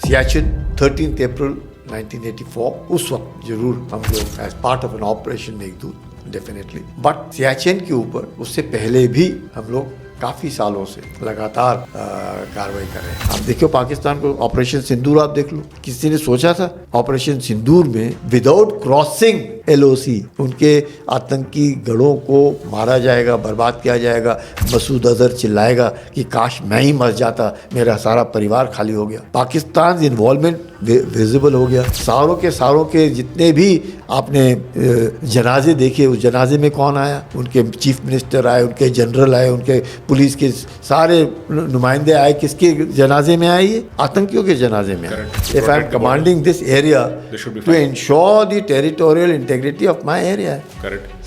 सियाचिन 13 अप्रैल 1984 उस वक्त जरूर हम लोग as part of an operation Meghdoot definitely, but Siachen के ऊपर उससे पहले भी हम लोग काफी सालों से लगातार कार्रवाई कर रहे हैं। आप देखिए पाकिस्तान को, ऑपरेशन सिंदूर आप देख लो, किसी ने सोचा था ऑपरेशन सिंदूर में विदाउट क्रॉसिंग LOC उनके आतंकी गढ़ों को मारा जाएगा, बर्बाद किया जाएगा। मसूद अजहर चिल्लाएगा कि काश मैं ही मर जाता, मेरा सारा परिवार खाली हो गया। पाकिस्तान इन्वॉल्वमेंट विजिबल हो गया। सारों के जितने भी आपने जनाजे देखे, उस जनाजे में कौन आया? उनके चीफ मिनिस्टर आए, उनके जनरल आए, उनके पुलिस के सारे नुमाइंदे आए। किसके जनाजे में आए? ये आतंकियों के जनाजे में आए। If I am commanding this area to ensure the territorial integrity of my area,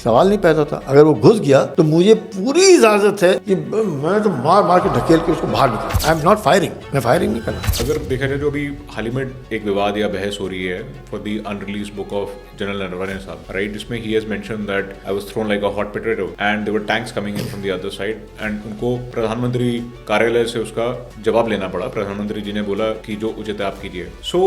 सवाल नहीं पैदा था। अगर वो घुस गया तो मुझे पूरी इजाजत है कि मैं तो मार के ढकेल के उसको बाहर निकाल। आई एम नॉट फायरिंग, मैं फायरिंग नहीं करना। अगर देखा जाए जो अभी हाल ही में एक विवाद या बहस हो रही है for the unreleased book of general Naravane साहब, राइट, जिसमें ही has mentioned that I was thrown like a hot potato and there were tanks coming in from the other side, and उनको प्रधानमंत्री कार्यालय से उसका जवाब लेना पड़ा। प्रधानमंत्री जी ने बोला कि जो उचित है आप कीजिए। So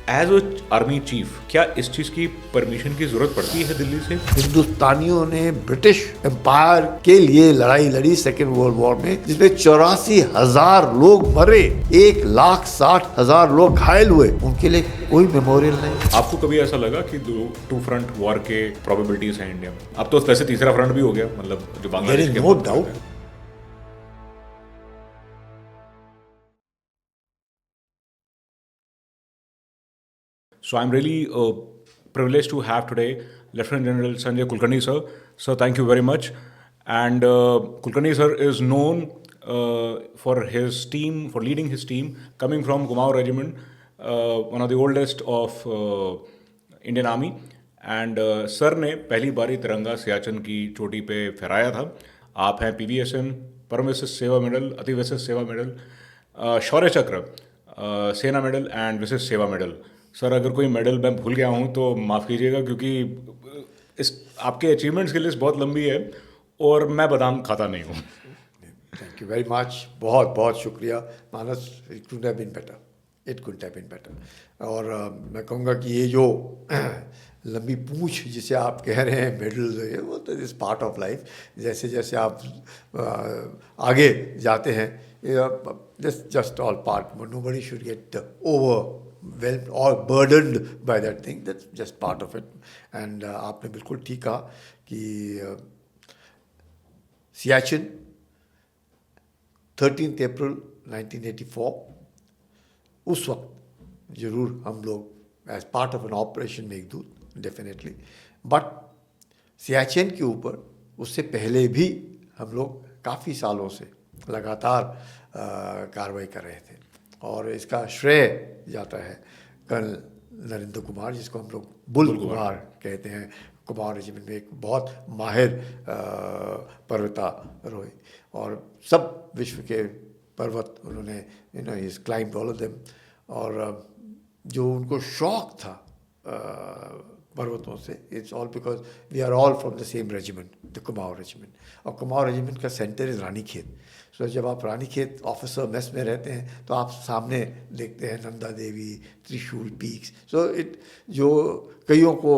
as a army chief, क्या इस चीज की परमिशन की जरूरत पड़ती है दिल्ली से? हिंदुस्तानियों ने ब्रिटिश एम्पायर के लिए लड़ाई लड़ी सेकेंड वर्ल्ड वॉर में, जिसमें 84,000 लोग मरे, 1,60,000 लोग घायल हुए। उनके लिए कोई मेमोरियल नहीं। आपको कभी ऐसा लगा कि टू फ्रंट वॉर के प्रोबेबिलिटीज हैं इंडिया में? अब तो वैसे तीसरा फ्रंट भी हो गया, मतलब जो बांग्लादेश के, no doubt. So I'm really privileged to have today Lieutenant General Sanjay Kulkarni sir. Sir, thank you very much. And Kulkarni sir is known for his team, for leading his team, coming from Kumaon Regiment, one of the oldest of Indian Army. And sir ने पहली बारी तिरंगा सियाचिन की चोटी पे फहराया था। आप हैं PVSM, परम विशिष्ट सेवा मेडल, अति विशिष्ट सेवा मेडल, शौर्य चक्र, सेना मेडल एंड विशिष्ट सेवा मेडल। सर, अगर कोई मेडल मैं भूल गया हूँ तो माफ़ कीजिएगा, क्योंकि इस आपके अचीवमेंट्स की लिस्ट बहुत लंबी है और मैं बादाम खाता नहीं हूँ। थैंक यू वेरी मच, बहुत बहुत शुक्रिया Manas. It could have been better, it could have been better. और मैं कहूँगा कि ये जो लंबी पूंछ जिसे आप कह रहे हैं मेडल, ये वो तो इज़ पार्ट ऑफ लाइफ। जैसे जैसे आप आगे जाते हैं, this just all part, nobody should get overwhelmed or burdened by that thing. That's just part of it. And आपने बिल्कुल ठीक कहा कि सियाचिन 13 अप्रैल 1984 उस वक्त जरूर हम लोग as part of an operation Meghdoot definitely, but Siachen के ऊपर उससे पहले भी हम लोग काफ़ी सालों से लगातार कार्रवाई कर रहे थे। और इसका श्रेय जाता है कर्नल नरेंद्र कुमार, जिसको हम लोग बुल कुमार कहते हैं। कुमार रेजिमेंट में एक बहुत माहिर पर्वतारोही, और सब विश्व के पर्वत उन्होंने is climbed all of them. और जो उनको शौक था पर्वतों से, it's all because we are all from the same regiment, the Kumaon regiment. और कुमाऊं रेजिमेंट का सेंटर इज़ रानीखेत। सो जब आप रानीखेत ऑफिसर मेस में रहते हैं तो आप सामने देखते हैं नंदा देवी, त्रिशूल पीक्स। सो इट जो कईयों को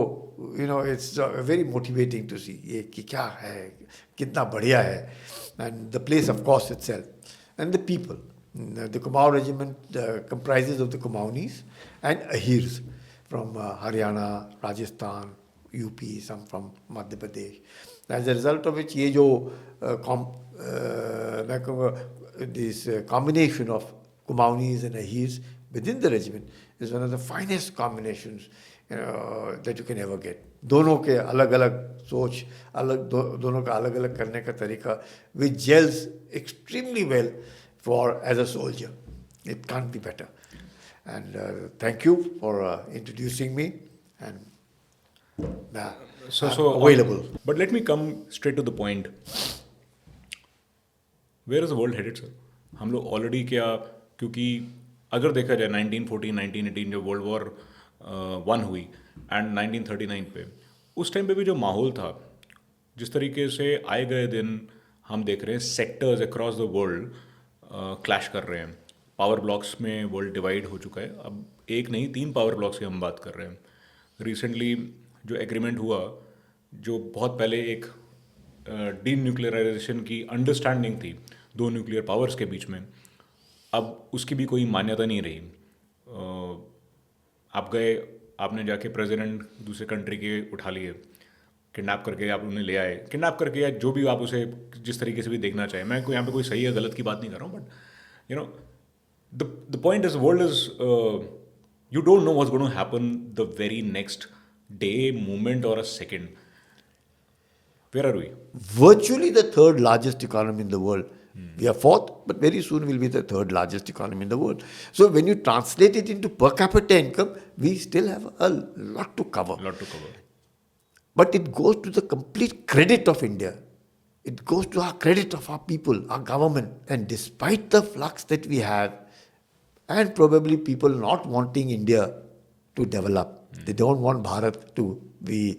इट्स वेरी मोटिवेटिंग टू सी ये कि क्या है, कितना बढ़िया है। And the place of course itself and the people. The Kumaon regiment comprises of the Kumaonis and Ahirs from Haryana, Rajasthan, UP, some from Madhya Pradesh. As a result of which ये जो मैं कहूँगा this combination of Kumaonis and Ahirs within the regiment is one of the finest combinations that you can ever get. दोनों के अलग अलग सोच, दोनों का अलग अलग करने का तरीका, which gels extremely well for as a soldier. It can't be better. And thank you for introducing me, and so available. But let me come straight to the point. Where is the world headed, sir? हम लोग already क्या, क्योंकि अगर देखा जाए 1914, 1918 जो world war 1 हुई and 1939 पे, उस टाइम पे भी जो माहौल था, जिस तरीके से आए गए दिन हम देख रहे हैं sectors across the world clash कर रहे हैं, पावर ब्लॉक्स में वर्ल्ड डिवाइड हो चुका है. अब एक नहीं 3 पावर ब्लॉक्स की हम बात कर रहे हैं. रिसेंटली जो एग्रीमेंट हुआ, जो बहुत पहले एक डी न्यूक्लियराइजेशन की अंडरस्टैंडिंग थी 2 न्यूक्लियर पावर्स के बीच में, अब उसकी भी कोई मान्यता नहीं रही. आप गए, आपने जाके प्रेसिडेंट दूसरे कंट्री के उठा लिए, किडनैप करके आप उन्हें ले आए, किडनैप करके या जो भी आप उसे जिस तरीके से भी देखना चाहें. मैं यहाँ पे कोई सही या गलत की बात नहीं कर रहा हूँ, but you know the point is the world is you don't know what's going to happen the very next day, moment, or a second. Where are we? Virtually the third largest economy in the world. We are fourth, but very soon we'll be the third largest economy in the world. So when you translate it into per capita income, we still have a lot to cover. But it goes to the complete credit of India. It goes to our credit of our people, our government. And despite the flux that we have, and probably people not wanting India to develop, they don't want Bharat to be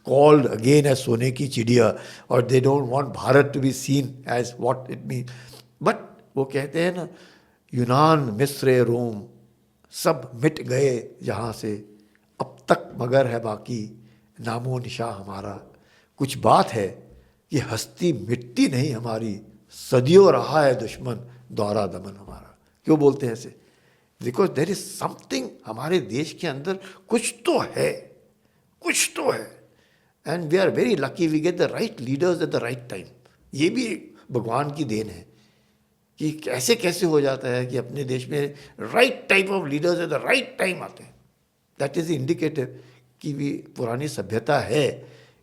called again as Sone ki Chidiya, or they don't want Bharat to be seen as what it means. But वो कहते हैं ना, यूनान, मिस्र, रोम सब मिट गए जहाँ से, अब तक मगर है बाकी नामो निशा हमारा. कुछ बात है कि हस्ती मिटती नहीं हमारी, सदियों रहा है दुश्मन दौरा दमन हमारा. क्यों बोलते हैं ऐसे? बिकॉज देयर इज समथिंग, हमारे देश के अंदर कुछ तो है, कुछ तो है. And we are very lucky, we get the right leaders at the right time. ये भी भगवान की देन है कि कैसे कैसे हो जाता है कि अपने देश में right type of leaders at the right time आते हैं. दैट इज इंडिकेटिव कि भी पुरानी सभ्यता है,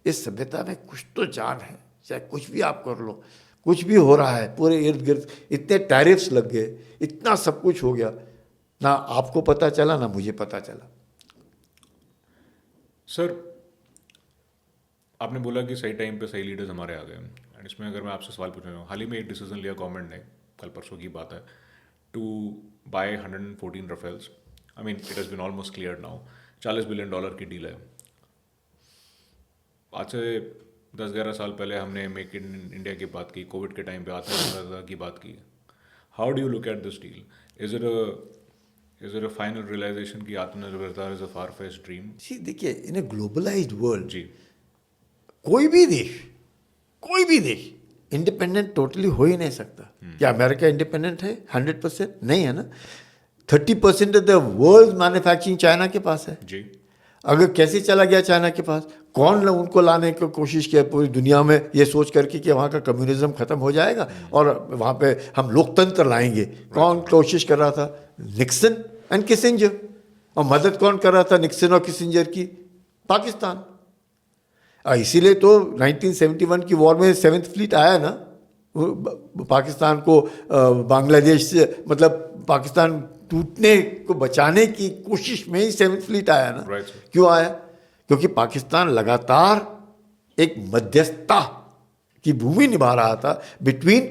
इस सभ्यता में कुछ तो जान है. चाहे कुछ भी आप कर लो, कुछ भी हो रहा है पूरे इर्द गिर्द, इतने टैरिफ्स लग गए, इतना सब कुछ हो गया, ना आपको पता चला ना मुझे पता चला. सर, आपने बोला कि सही टाइम पे सही लीडर्स हमारे आ गए. एंड इसमें अगर मैं आपसे सवाल पूछना चाहूँ, हाल ही में एक डिसीजन लिया गवर्नमेंट ने, कल परसों की बात है, to buy 114 Rafales. I mean it has been almost clear now. $40 billion की डील है. आज से 10-11 साल पहले हमने मेक इन इंडिया की बात की, कोविड के टाइम पे आत्मनिर्भरता की बात की. How do you look at this deal? Is it a final realization कि आत्मनिर्भरता is a far fetched dream? देखिए, इन ए ग्लोबलाइज्ड वर्ल्ड जी, कोई भी देश इंडिपेंडेंट टोटली हो ही नहीं सकता. क्या अमेरिका इंडिपेंडेंट है 100%? नहीं है ना. 30% of the world manufacturing China के पास है. जी. अगर कैसे चला गया चाइना के पास? कौन उनको लाने की कोशिश किया पूरी दुनिया में, ये सोच करके कि वहाँ का कम्युनिज्म खत्म हो जाएगा और वहाँ पे हम लोकतंत्र लाएंगे. कौन कोशिश कर रहा था? Nixon and Kissinger. और मदद कौन कर रहा था निक्सन और किसिंजर की? पाकिस्तान. इसीलिए तो 1971 की वॉर में 7th फ्लीट आया ना, पाकिस्तान को बांग्लादेश से, मतलब पाकिस्तान टूटने को बचाने की कोशिश में ही 7th फ्लीट आया ना. क्यों आया? क्योंकि पाकिस्तान लगातार एक मध्यस्थता की भूमि निभा रहा था between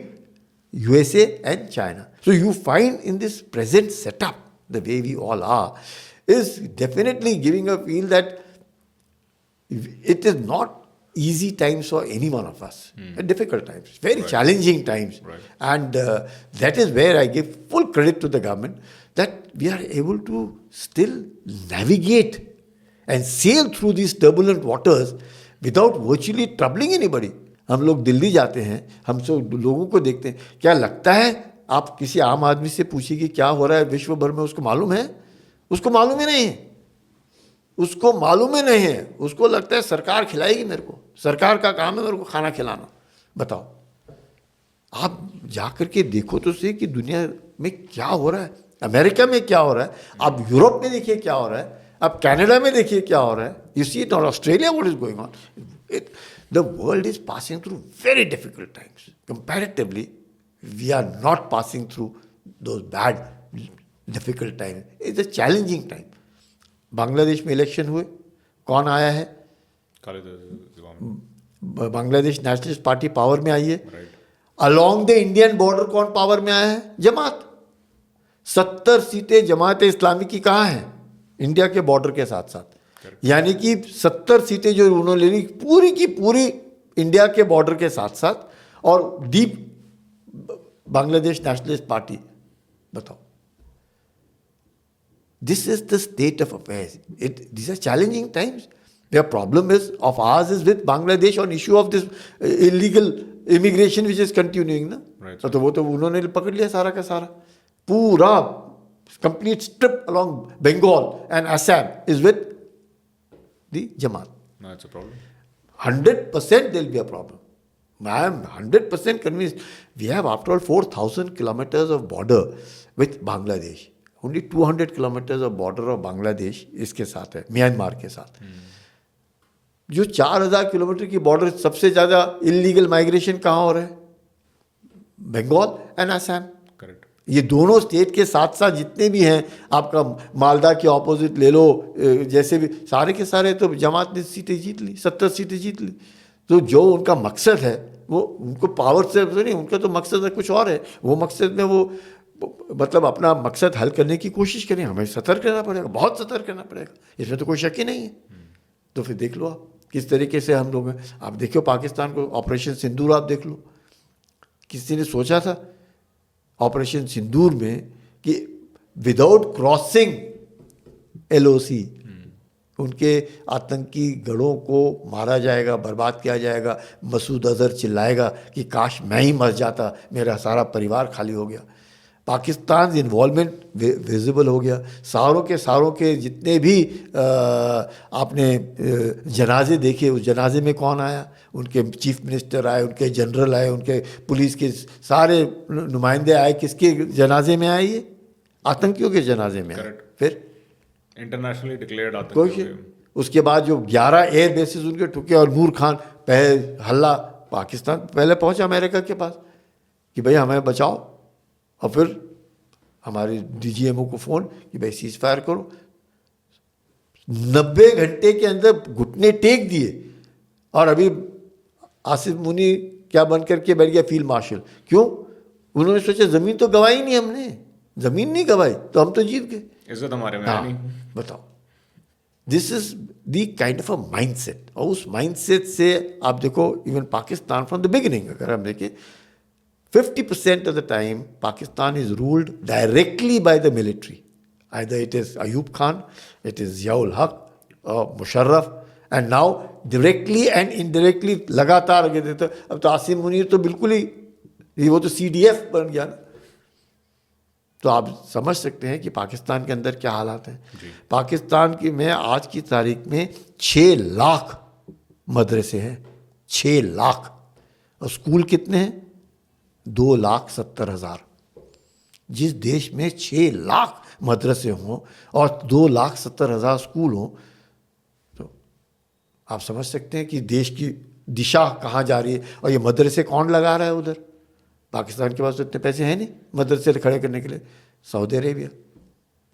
USA and China. So you find in this present setup the way we all are is definitely giving a feel that it is not easy times for any one of us. Difficult times, very challenging times. And that is where I give full credit to the government that we are able to still navigate and sail through these turbulent waters without virtually troubling anybody. हम लोग दिल्ली जाते हैं, हम सब लोगों को देखते हैं, क्या लगता है आप किसी आम आदमी से पूछिए कि क्या हो रहा है विश्व भर में, उसको मालूम है? उसको मालूम ही नहीं है. उसको मालूम ही नहीं है. उसको लगता है सरकार खिलाएगी मेरे को, सरकार का काम है मेरे को खाना खिलाना. बताओ, आप जाकर के देखो तो सही कि दुनिया में क्या हो रहा है, अमेरिका में क्या हो रहा है, आप यूरोप में देखिए क्या हो रहा है, आप कनाडा में देखिए क्या हो रहा है. You see it on Australia, what is going on. The world is passing through very difficult times. Comparatively we are not passing through those bad difficult time. It's a challenging time. Bangladesh में election हुए, कौन आया है? Bangladesh nationalist party power में आई है. Along the Indian border कौन power में आया है? जमात. 70 सीटें जमात इस्लामी की कहाँ हैं? इंडिया के बॉर्डर के साथ साथ. यानी कि 70 सीटें जो उन्होंने ली पूरी की पूरी इंडिया के बॉर्डर के साथ साथ, और डीप बांग्लादेश नेशनलिस्ट पार्टी बताओ. This is the state of affairs. These are challenging times. The problem of ours is with Bangladesh on issue of this illegal immigration which is continuing ना. Right. तो वो तो उन्होंने पकड़ लिया सारा का सारा. पूरा complete strip along Bengal and Assam is with the Jamaat. That's a problem. 100% there will be a problem. I am 100% convinced. We have, after all, 4,000 kilometers of border with Bangladesh. Only 200 kilometers of border of Bangladesh इसके साथ है, Myanmar के साथ. जो 4,000 kilometre की border, सबसे ज़्यादा illegal migration कहाँ हो रहा है? बंगाल एंड असम. Correct. ये दोनों स्टेट के साथ साथ जितने भी हैं, आपका मालदा के ऑपोजिट ले लो, जैसे भी सारे के सारे तो जमात ने सीटें जीत ली, 70 सीटें जीत ली. तो जो उनका मकसद है वो उनको पावर से नहीं, उनका तो मकसद है कुछ और है. वो मकसद में वो मतलब अपना मकसद हल करने की कोशिश करें. हमें सतर्क रहना पड़ेगा, बहुत सतर्क रहना पड़ेगा, इसमें तो कोई शक ही नहीं है. तो फिर देख लो आप किस तरीके से हम लोग हैं. आप देखो पाकिस्तान को, ऑपरेशन सिंदूर आप देख लो. किसी ने सोचा था ऑपरेशन सिंदूर में कि विदाउट क्रॉसिंग LOC उनके आतंकी गढ़ों को मारा जाएगा, बर्बाद किया जाएगा. मसूद अजहर चिल्लाएगा कि काश मैं ही मर जाता, मेरा सारा परिवार खाली हो गया. पाकिस्तान इन्वॉल्वमेंट विजिबल हो गया. सारों के जितने भी आपने जनाजे देखे, उस जनाजे में कौन आया? उनके चीफ मिनिस्टर आए, उनके जनरल आए, उनके पुलिस के सारे नुमाइंदे आए. किसके जनाजे में आए? ये आतंकियों के जनाजे में आए. फिर इंटरनेशनली डिक्लेयर्ड कोई. उसके बाद जो 11 एयर बेसिस उनके ठुके, और नूर खान पहले हल्ला, पाकिस्तान पहले पहुंचा अमेरिका के पास कि भाई हमें बचाओ, और फिर हमारे DGMO को फ़ोन कि भाई सीज फायर करो. 90 घंटे के अंदर घुटने टेक दिए. और अभी आसिफ मुनी क्या बन करके बैठ गया? Field marshal. क्यों? उन्होंने सोचा ज़मीन तो गवाई नहीं, हमने ज़मीन नहीं गवाई तो हम तो जीत गए. इज्जत हमारे में नहीं. बताओ. This is the kind of a mindset. और उस माइंडसेट से आप देखो, even Pakistan from the beginning अगर हम देखें, 50% of the time Pakistan is ruled directly by the military. Either it is Ayub Khan, it is Ziaul Haq, Musharraf, and now directly and indirectly लगातार आगे देते. अब तो आसिम मुनीर तो बिल्कुल ही वो तो CDF बन गया ना. तो आप समझ सकते हैं कि पाकिस्तान के अंदर क्या हालात हैं. पाकिस्तान की में आज की तारीख में 6 लाख मदरसे हैं. 6 लाख. और स्कूल कितने हैं? 2,70,000. जिस देश में 6 लाख मदरसे हों और 2,70,000 स्कूल हों, तो आप समझ सकते हैं कि देश की दिशा कहाँ जा रही है. और ये मदरसे कौन लगा रहा है उधर? पाकिस्तान के पास तो इतने पैसे हैं नहीं मदरसे खड़े करने के लिए. सऊदी अरेबिया,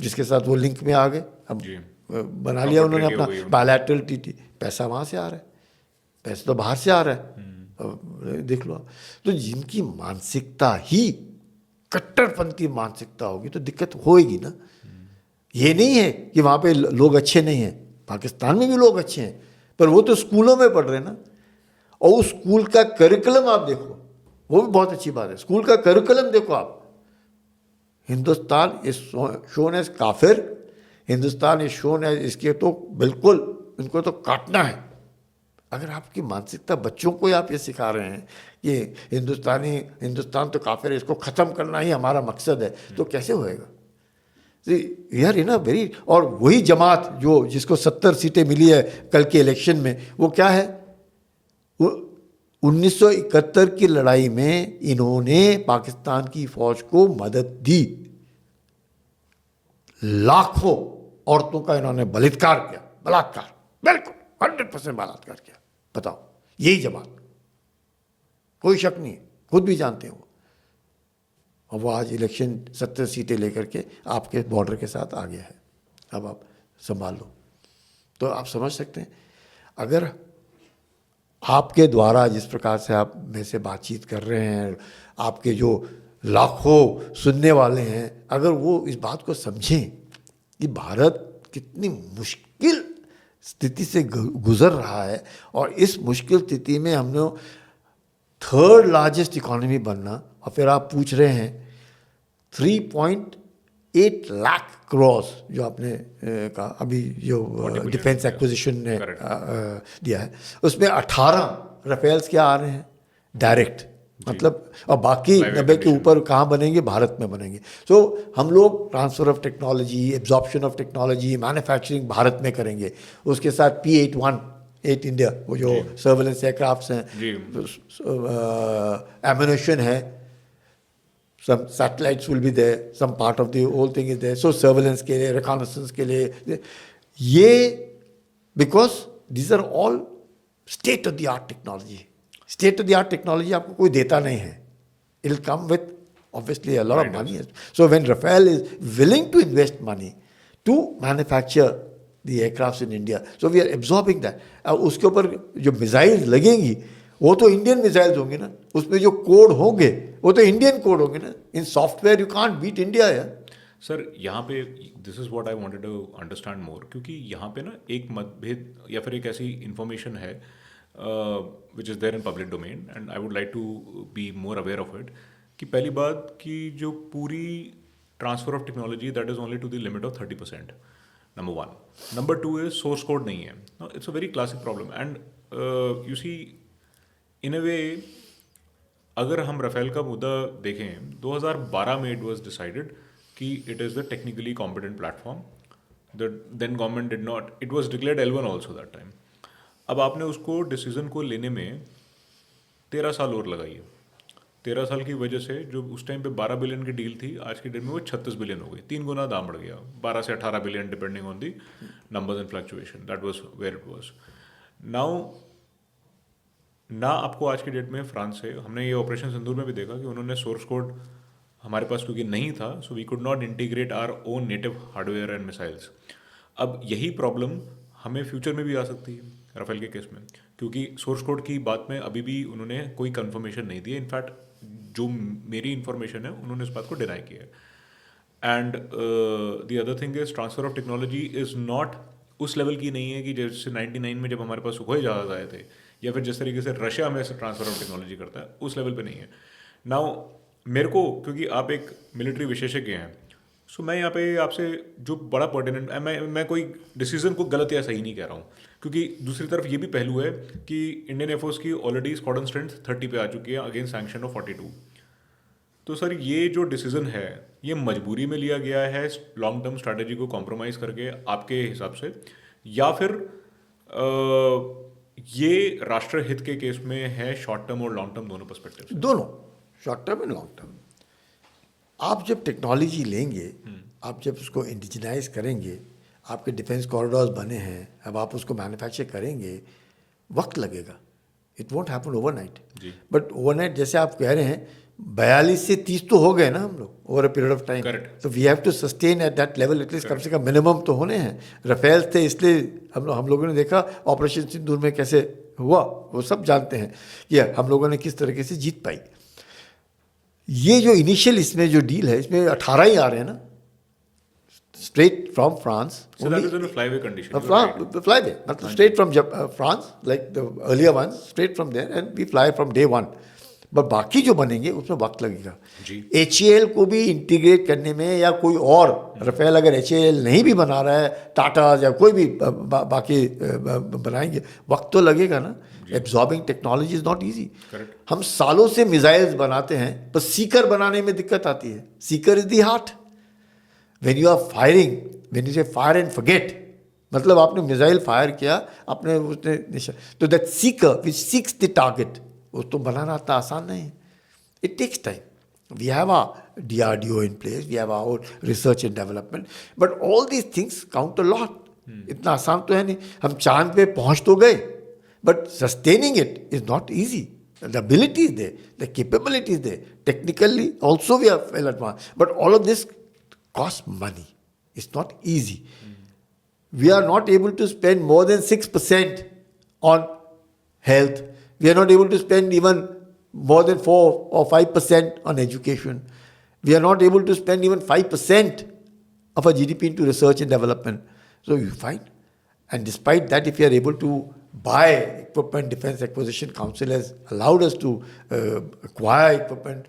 जिसके साथ वो लिंक में आ गए, अब बना लिया उन्होंने अपना बायलैटरल TT. पैसा वहाँ से आ रहा है, पैसा तो बाहर से आ रहा है. देख लो आप. तो जिनकी मानसिकता ही कट्टरपंथी मानसिकता होगी तो दिक्कत होएगी ना. ये नहीं है कि वहाँ पे लोग अच्छे नहीं हैं, पाकिस्तान में भी लोग अच्छे हैं, पर वो तो स्कूलों में पढ़ रहे हैं ना. और उस स्कूल का करिकुलम आप देखो, वो भी बहुत अच्छी बात है. स्कूल का करिकुलम देखो आप. हिंदुस्तान इज शोन एज काफिर, हिंदुस्तान इज शोन एज, इसके तो बिल्कुल इनको तो काटना है. अगर आपकी मानसिकता बच्चों को आप ये सिखा रहे हैं कि हिंदुस्तान तो काफिर है, इसको ख़त्म करना ही हमारा मकसद है, तो कैसे होएगा? यार इन वेरी. और वही जमात जो जिसको 70 सीटें मिली है कल के इलेक्शन में, वो क्या है? 1971 की लड़ाई में इन्होंने पाकिस्तान की फौज को मदद दी. लाखों औरतों का इन्होंने बलात्कार किया. बलात्कार, बिल्कुल 100% बलात्कार किया. बताओ. यही जमात, कोई शक नहीं है, खुद भी जानते हैं वो. और वो आज इलेक्शन 70 सीटें लेकर के आपके बॉर्डर के साथ आ गया है. अब आप संभाल लो. तो आप समझ सकते हैं, अगर आपके द्वारा जिस प्रकार से आप में से बातचीत कर रहे हैं, आपके जो लाखों सुनने वाले हैं, अगर वो इस बात को समझें कि भारत कितनी मुश्किल स्थिति से गुजर रहा है, और इस मुश्किल स्थिति में हमने 3rd लार्जेस्ट इकोनॉमी बनना, और फिर आप पूछ रहे हैं 3.8 लाख क्रॉस जो आपने कहा अभी जो डिफेंस एक्विजिशन ने दिया है, उसमें 18 राफेल्स क्या आ रहे हैं डायरेक्ट, मतलब, और बाकी 90 के ऊपर कहाँ बनेंगे, भारत में बनेंगे. सो हम लोग transfer of technology, absorption of technology, manufacturing Bharat में करेंगे. उसके साथ P8 इंडिया, वो जो सर्वेलेंस एयरक्राफ्ट्स हैं, एम्यूनेशन है, some satellites will be there, some part of the whole thing is there. So surveillance के लिए, reconnaissance के लिए, ये because these are all state of the art technology. State of the art technology आपको कोई देता नहीं है. It will come with obviously a lot of money. So when Rafael is willing to invest money to manufacture the aircrafts in India, so we are absorbing that. उसके ऊपर जो missiles लगेंगी वो तो इंडियन मिसाइल्स होंगे ना, उसमें जो कोड होंगे वो तो इंडियन कोड होंगे ना. In software you can't beat India. Sir यहाँ पे this is what I wanted to understand more, क्योंकि यहाँ पे ना एक मतभेद या फिर एक ऐसी इंफॉर्मेशन है which is there in public domain and I would like to be more aware of it, कि पहली बात कि जो पूरी transfer of technology that is only to the limit of 30%, number 1. Number 2 is source code नहीं है. It's a very classic problem and you see in a way, अगर हम राफेल का मुद्दा देखें 2012 में इट वाज डिसाइडेड कि it is the technically competent platform. The then government did not, it was declared L1 also that time. अब आपने उसको डिसीजन को लेने में 13 साल और लगाई है. 13 साल की वजह से जो उस टाइम पे 12 बिलियन की डील थी, आज की डेट में वो 36 बिलियन हो गई. 3 गुना दाम बढ़ गया, 12 से 18 billion depending on the numbers and fluctuation. That was where it was. Now ना आपको आज की डेट में फ्रांस से, हमने ये ऑपरेशन सिंदूर में भी देखा कि उन्होंने सोर्स कोड हमारे पास क्योंकि नहीं था, so we could not integrate our own native hardware and missiles. अब यही प्रॉब्लम हमें फ्यूचर में भी आ सकती है राफेल के केस में, क्योंकि सोर्स कोड की बात में अभी भी उन्होंने कोई कंफर्मेशन नहीं दी है. इनफैक्ट जो मेरी इन्फॉर्मेशन है उन्होंने इस बात को डिनाई किया है. And the other thing is transfer of technology is not उस लेवल की नहीं है कि जैसे 99 में जब हमारे पास सुखोई जहाज आए थे, या फिर जिस तरीके से रशिया में से ट्रांसफर ऑफ टेक्नोलॉजी करता है, उस लेवल पे नहीं है. नाउ मेरे को, क्योंकि आप एक मिलिट्री विशेषज्ञ हैं, सो मैं यहाँ पे आपसे जो बड़ा पर्टिनेंट, मैं कोई डिसीजन को गलत या सही नहीं कह रहा हूँ, क्योंकि दूसरी तरफ ये भी पहलू है कि इंडियन एयरफोर्स की ऑलरेडी स्क्वाड्रन स्ट्रेंथ 30 पे आ चुकी है अगेंस्ट सैंक्शन ऑफ 42. तो सर ये जो डिसीजन है ये मजबूरी में लिया गया है लॉन्ग टर्म स्ट्रैटेजी को कॉम्प्रोमाइज़ करके आपके हिसाब से, या फिर ये राष्ट्र हित के केस में है, शॉर्ट टर्म और लॉन्ग टर्म दोनों पर्सपेक्टिव से? दोनों, short term and long term. आप जब टेक्नोलॉजी लेंगे, आप जब उसको इंडिजिनाइज करेंगे, आपके डिफेंस कॉरिडोर्स बने हैं, अब आप उसको मैन्युफैक्चर करेंगे, वक्त लगेगा. It won't happen overnight. But overnight जैसे आप कह रहे हैं 42 से 30 तो हो गए ना हम लोग over a period of time. तो we have to sustain at that level. At least कम से कम मिनिमम तो होने हैं. राफेल थे इसलिए हम लोगों ने देखा ऑपरेशन सिंदूर में कैसे हुआ, वो सब जानते हैं कि हम लोगों ने किस तरीके से जीत पाई. ये जो इनिशियल इसमें जो डील है, इसमें 18 ही आ रहे हैं ना, straight from France. So that is in a flyway condition. Flyway, straight from France, like the earlier ones, straight from there, and we fly from day one. But बाकी जो बनेंगे उसमें वक्त लगेगा. HAL को भी इंटीग्रेट करने में, या कोई और राफेल अगर HAL नहीं भी बना रहा है, टाटा या कोई भी बाकी बनाएंगे, वक्त तो लगेगा ना. Absorbing technology is not easy. हम सालों से मिसाइल्स बनाते हैं, पर सीकर बनाने में दिक्कत आती है. Seeker is the heart. When you are firing, when you say fire and forget, मतलब आपने मिसाइल फायर किया, आपने उसने निशान, तो that seeker which seeks the target, वो तो बनाना इतना आसान नहीं है. It takes time. We have a DRDO in place, we have our research and development, but all these things count a lot. इतना आसान तो है नहीं. हम चांद पे पहुंच तो गए, but sustaining it is not easy. The ability is there, the capability is there. Technically, also we are well advanced. But all of this costs money. It's not easy. We are not able to spend more than 6% on health. We are not able to spend even more than 4 or 5% on education. We are not able to spend even 5% of our GDP into research and development. So you find. And despite that, if you are able to buy equipment, Defense Acquisition Council has allowed us to acquire equipment.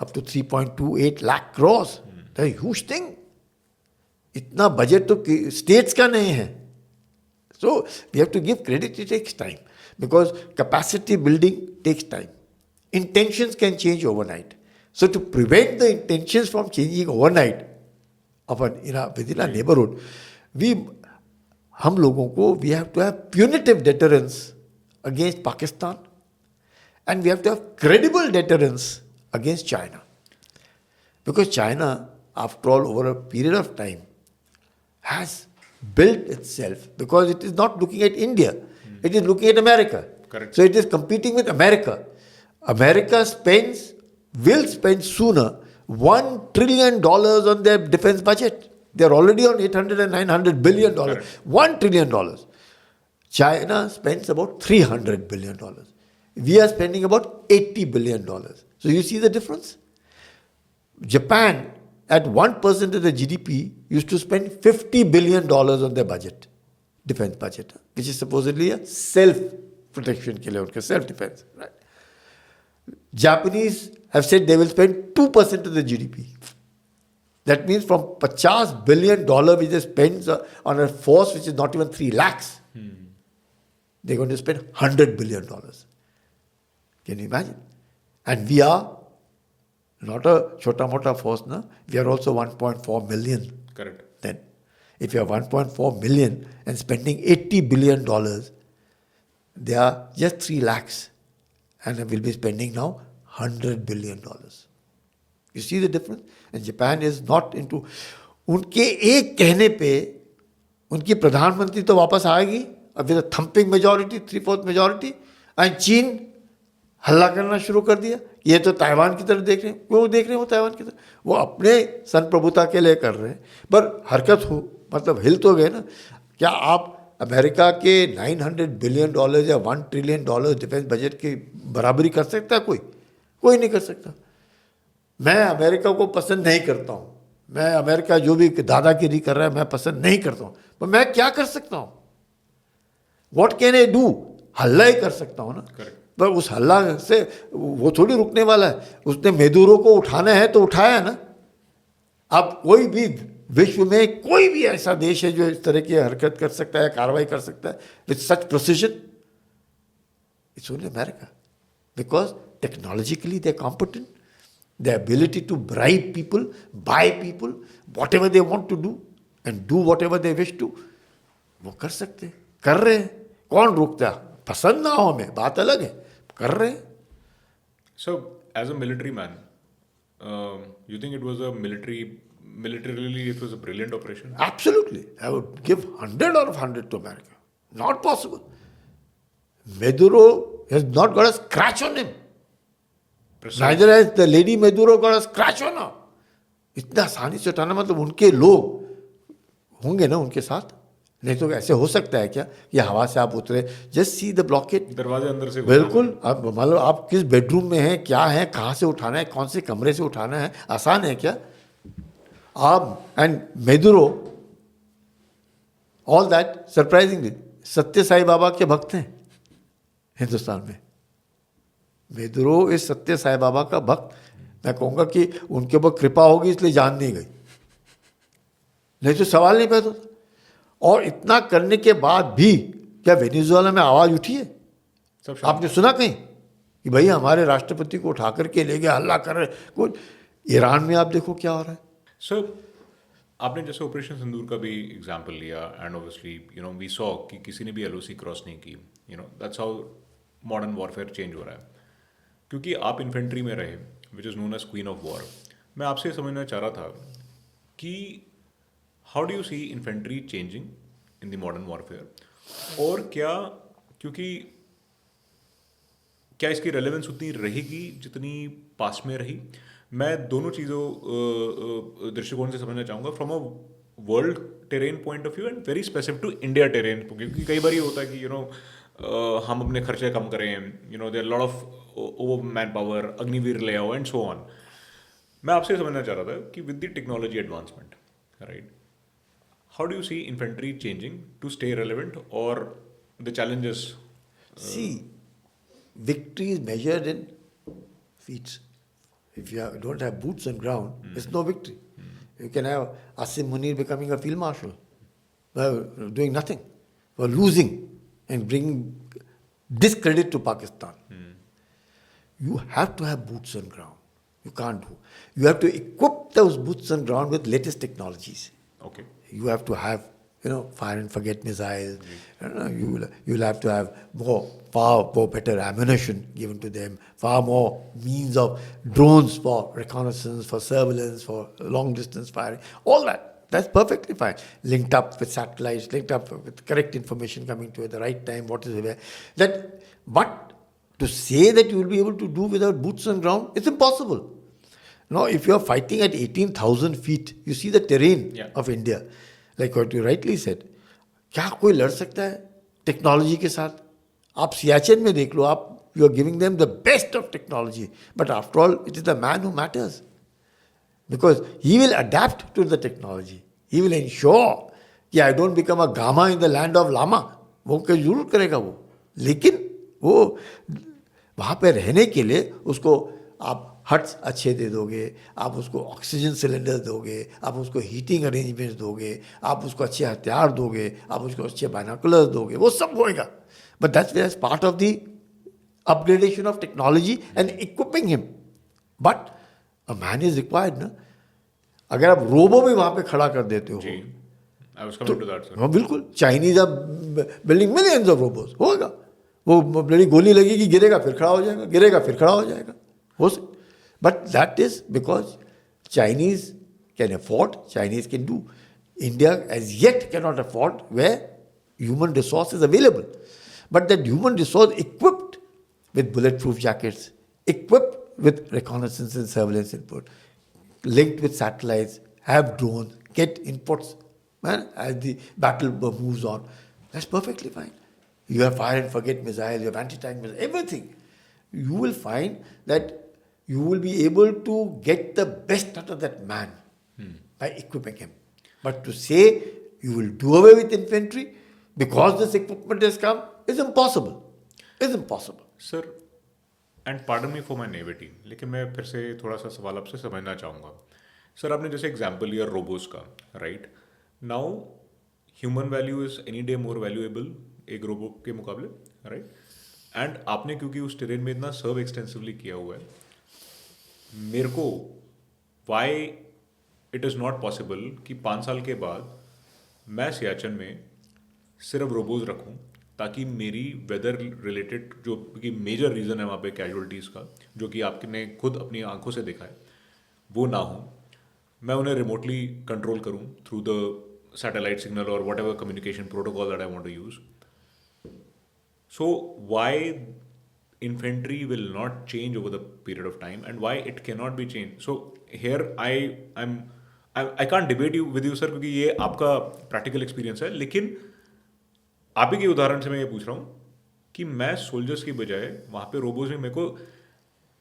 up to 3.28 lakh crores. That's a huge thing. इतना budget तो states का नहीं है. So we have to give credit, it takes time. Because capacity building takes time. Intentions can change overnight. So to prevent the intentions from changing overnight within our neighborhood, हम लोगों को we have to have punitive deterrence against Pakistan, and we have to have credible deterrence against China. Because China, after all, over a period of time, has built itself, because it is not looking at India, it is looking at America. Correct. So it is competing with America. America will spend sooner $1 trillion on their defense budget. They are already on $800 and $900 billion. Correct. $1 trillion. China spends about $300 billion. We are spending about $80 billion. So you see the difference? Japan, at 1% of the GDP, used to spend $50 billion on their budget, defense budget, which is supposedly a self-protection, self-defense. Right? Japanese have said they will spend 2% of the GDP. That means from $50 billion which they spend on a force which is not even 3 lakhs, they're going to spend $100 billion. Can you imagine? And we are not a chota-mota force, no? We are also 1.4 million. Correct. Then, if you are 1.4 million and spending $80 billion, they are just 3 lakhs. And we'll be spending now $100 billion. You see the difference? And Japan is not into... उनके एक कहने पे उनकी प्रधानमंत्री तो वापस आएगी, अब with thumping majority, 3/4 majority, and चीन हल्ला करना शुरू कर दिया. ये तो ताइवान की तरफ देख रहे हैं. क्यों देख रहे हैं वो ताइवान की तरफ? वो अपने संप्रभुता के लिए कर रहे हैं. पर हरकत हो, मतलब हिल तो गए ना. क्या आप अमेरिका के $900 बिलियन या $1 ट्रिलियन डिफेंस बजट की बराबरी कर सकता है कोई? कोई नहीं कर सकता. मैं अमेरिका को पसंद नहीं करता हूँ. मैं अमेरिका जो भी दादागिरी कर रहा है मैं पसंद नहीं करता हूँ. पर मैं क्या कर सकता हूँ? What can I do? हल्ला ही कर सकता हूँ ना. पर उस हल्ला से वो थोड़ी रुकने वाला है. उसने मेदुरो को उठाना है तो उठाया ना. अब कोई भी विश्व में कोई भी ऐसा देश है जो इस तरह की हरकत कर सकता है, कार्रवाई कर सकता है with such precision? It's only America. Because technologically they are competent. Their ability to bribe people, buy people, whatever they want to do, and do whatever they wish to, वो कर सकते, कर रहे हैं. कौन रोकता? पसंद ना हो हमें, बात अलग है, कर रहे हैं. So, as a military man, you think it was militarily it was a brilliant operation? Absolutely. I would give 100 out of 100 to America. Not possible. Maduro has not got a scratch on him. Precisely. Neither has the lady Maduro got a scratch on her. इतना आसानी से उठाना, मतलब उनके लोग होंगे ना उनके साथ. नहीं तो ऐसे हो सकता है क्या ये हवा से आप उतरे? Just see the blockade. दरवाजे अंदर से. बिल्कुल. अब मान लो आप किस बेडरूम में हैं, क्या है, कहाँ से उठाना है, कौन से कमरे से उठाना है, आसान है क्या? आप एंड मेदुरो, ऑल दैट सरप्राइजिंगली सत्य साई बाबा के भक्त हैं हिंदुस्तान में. मेदुरो इस सत्य साई बाबा का भक्त. मैं कहूँगा कि उनके ऊपर कृपा होगी इसलिए जान नहीं गई, नहीं तो सवाल नहीं पैदा होता. और इतना करने के बाद भी क्या वेनेजुएला में आवाज उठी है? आपने सुना कहीं कि भाई हमारे राष्ट्रपति को उठा करके ले गए, हल्ला कर रहे कुछ? ईरान में आप देखो क्या हो रहा है. सर, आपने जैसे ऑपरेशन सिंदूर का भी एग्जांपल लिया, एंड ऑब्वियसली वी सॉ कि किसी ने भी एलओसी क्रॉस नहीं की. That's how modern warfare change हो रहा है. क्योंकि आप इन्फेंट्री में रहे, which is known as queen of war. मैं आपसे समझना चाह रहा था कि how do you see infantry changing in the modern warfare, और क्योंकि क्या इसकी रेलेवेंस उतनी रहेगी जितनी पास्ट में रही? मैं दोनों चीज़ों दृष्टिकोण से समझना चाहूँगा, from a world terrain point of view and very specific to India terrain. क्योंकि कई बार ये होता है कि हम अपने खर्चे कम करें, there lot of over man power, Agniveer ले आओ एंड सो ऑन. मैं आपसे समझना चाह रहा था कि with the technology advancement, right, how do you see infantry changing to stay relevant, और the challenges? See, victory is measured in feats. if you don't have boots on ground, it's no victory. You can have Asim Munir becoming a field marshal, doing nothing, or losing and bringing discredit to Pakistan. You have to have boots on ground. You can't do. You have to equip those boots on ground with latest technologies. Okay. You have to have, fire and forget missiles. You'll have to have far more better ammunition given to them, far more means of drones for reconnaissance, for surveillance, for long distance firing, all that. That's perfectly fine. Linked up with satellites, linked up with correct information coming to at the right time, what is where. But to say that you will be able to do without boots on ground, it's impossible. Now, if you are fighting at 18,000 feet, you see the terrain of India. Like what you rightly said. क्या कोई लड़ सकता है technology के साथ? आप सियाचिन में देख लो, आप you are giving them the best of technology. But after all, it is the man who matters. Because he will adapt to the technology. He will ensure कि I don't become a Gama in the land of Lama. वो जरूर करेगा वो. लेकिन वो वहाँ पे रहने के लिए उसको आप हट्स अच्छे दे दोगे, आप उसको ऑक्सीजन सिलेंडर दोगे, आप उसको हीटिंग अरेंजमेंट्स दोगे, आप उसको अच्छे हथियार दोगे, आप उसको अच्छे बाइनोकुलर्स दोगे, वो सब होएगा. But that's where part of the upgradation of technology and equipping him. But a man is required ना. अगर आप रोबो भी वहाँ पे खड़ा कर देते हो, हाँ बिल्कुल, Chinese are building millions of robots, होगा. वो बड़ी गोली लगेगी, गिरेगा फिर खड़ा हो जाएगा, गिरेगा फिर खड़ा हो जाएगा, हो सकता. But that is because Chinese can afford, Chinese can do. India as yet cannot afford where human resource is available. But that human resource equipped with bulletproof jackets, equipped with reconnaissance and surveillance input, linked with satellites, have drones, get inputs as the battle moves on. That's perfectly fine. You have fire and forget missiles, you have anti-tank missiles, everything. You will find that you will be able to get the best out of that man by equipping him. But to say you will do away with infantry because this equipment has come is impossible. It's impossible. Sir, and pardon me for my naivety, लेकिन मैं फिर से थोड़ा सा सवाल आपसे समझना चाहूँगा. सर, आपने जैसे एग्जाम्पल लिया रोबोस का, right? Now human value is any day more valuable एक रोबो के मुकाबले, राइट? एंड आपने क्योंकि उस टेरेन में इतना सर्व एक्सटेंसिवली किया हुआ है, मेरे को why it is not possible कि 5 साल के बाद मैं सियाचिन में सिर्फ रोबोज रखूं ताकि मेरी वेदर रिलेटेड जो कि मेजर रीज़न है वहाँ पे कैजुअलिटीज़ का, जो कि आपने खुद अपनी आंखों से देखा है, वो ना हो. मैं उन्हें रिमोटली कंट्रोल करूं थ्रू द सैटेलाइट सिग्नल और whatever communication protocol that I want to use. So why infantry will not change over the period of time and why it cannot be changed. So here I can't debate you with you sir, क्योंकि ये आपका practical experience है, लेकिन आप ही के उदाहरण से मैं ये पूछ रहा हूँ कि मैं सोल्जर्स की बजाय वहाँ पे रोबोज में मेरे को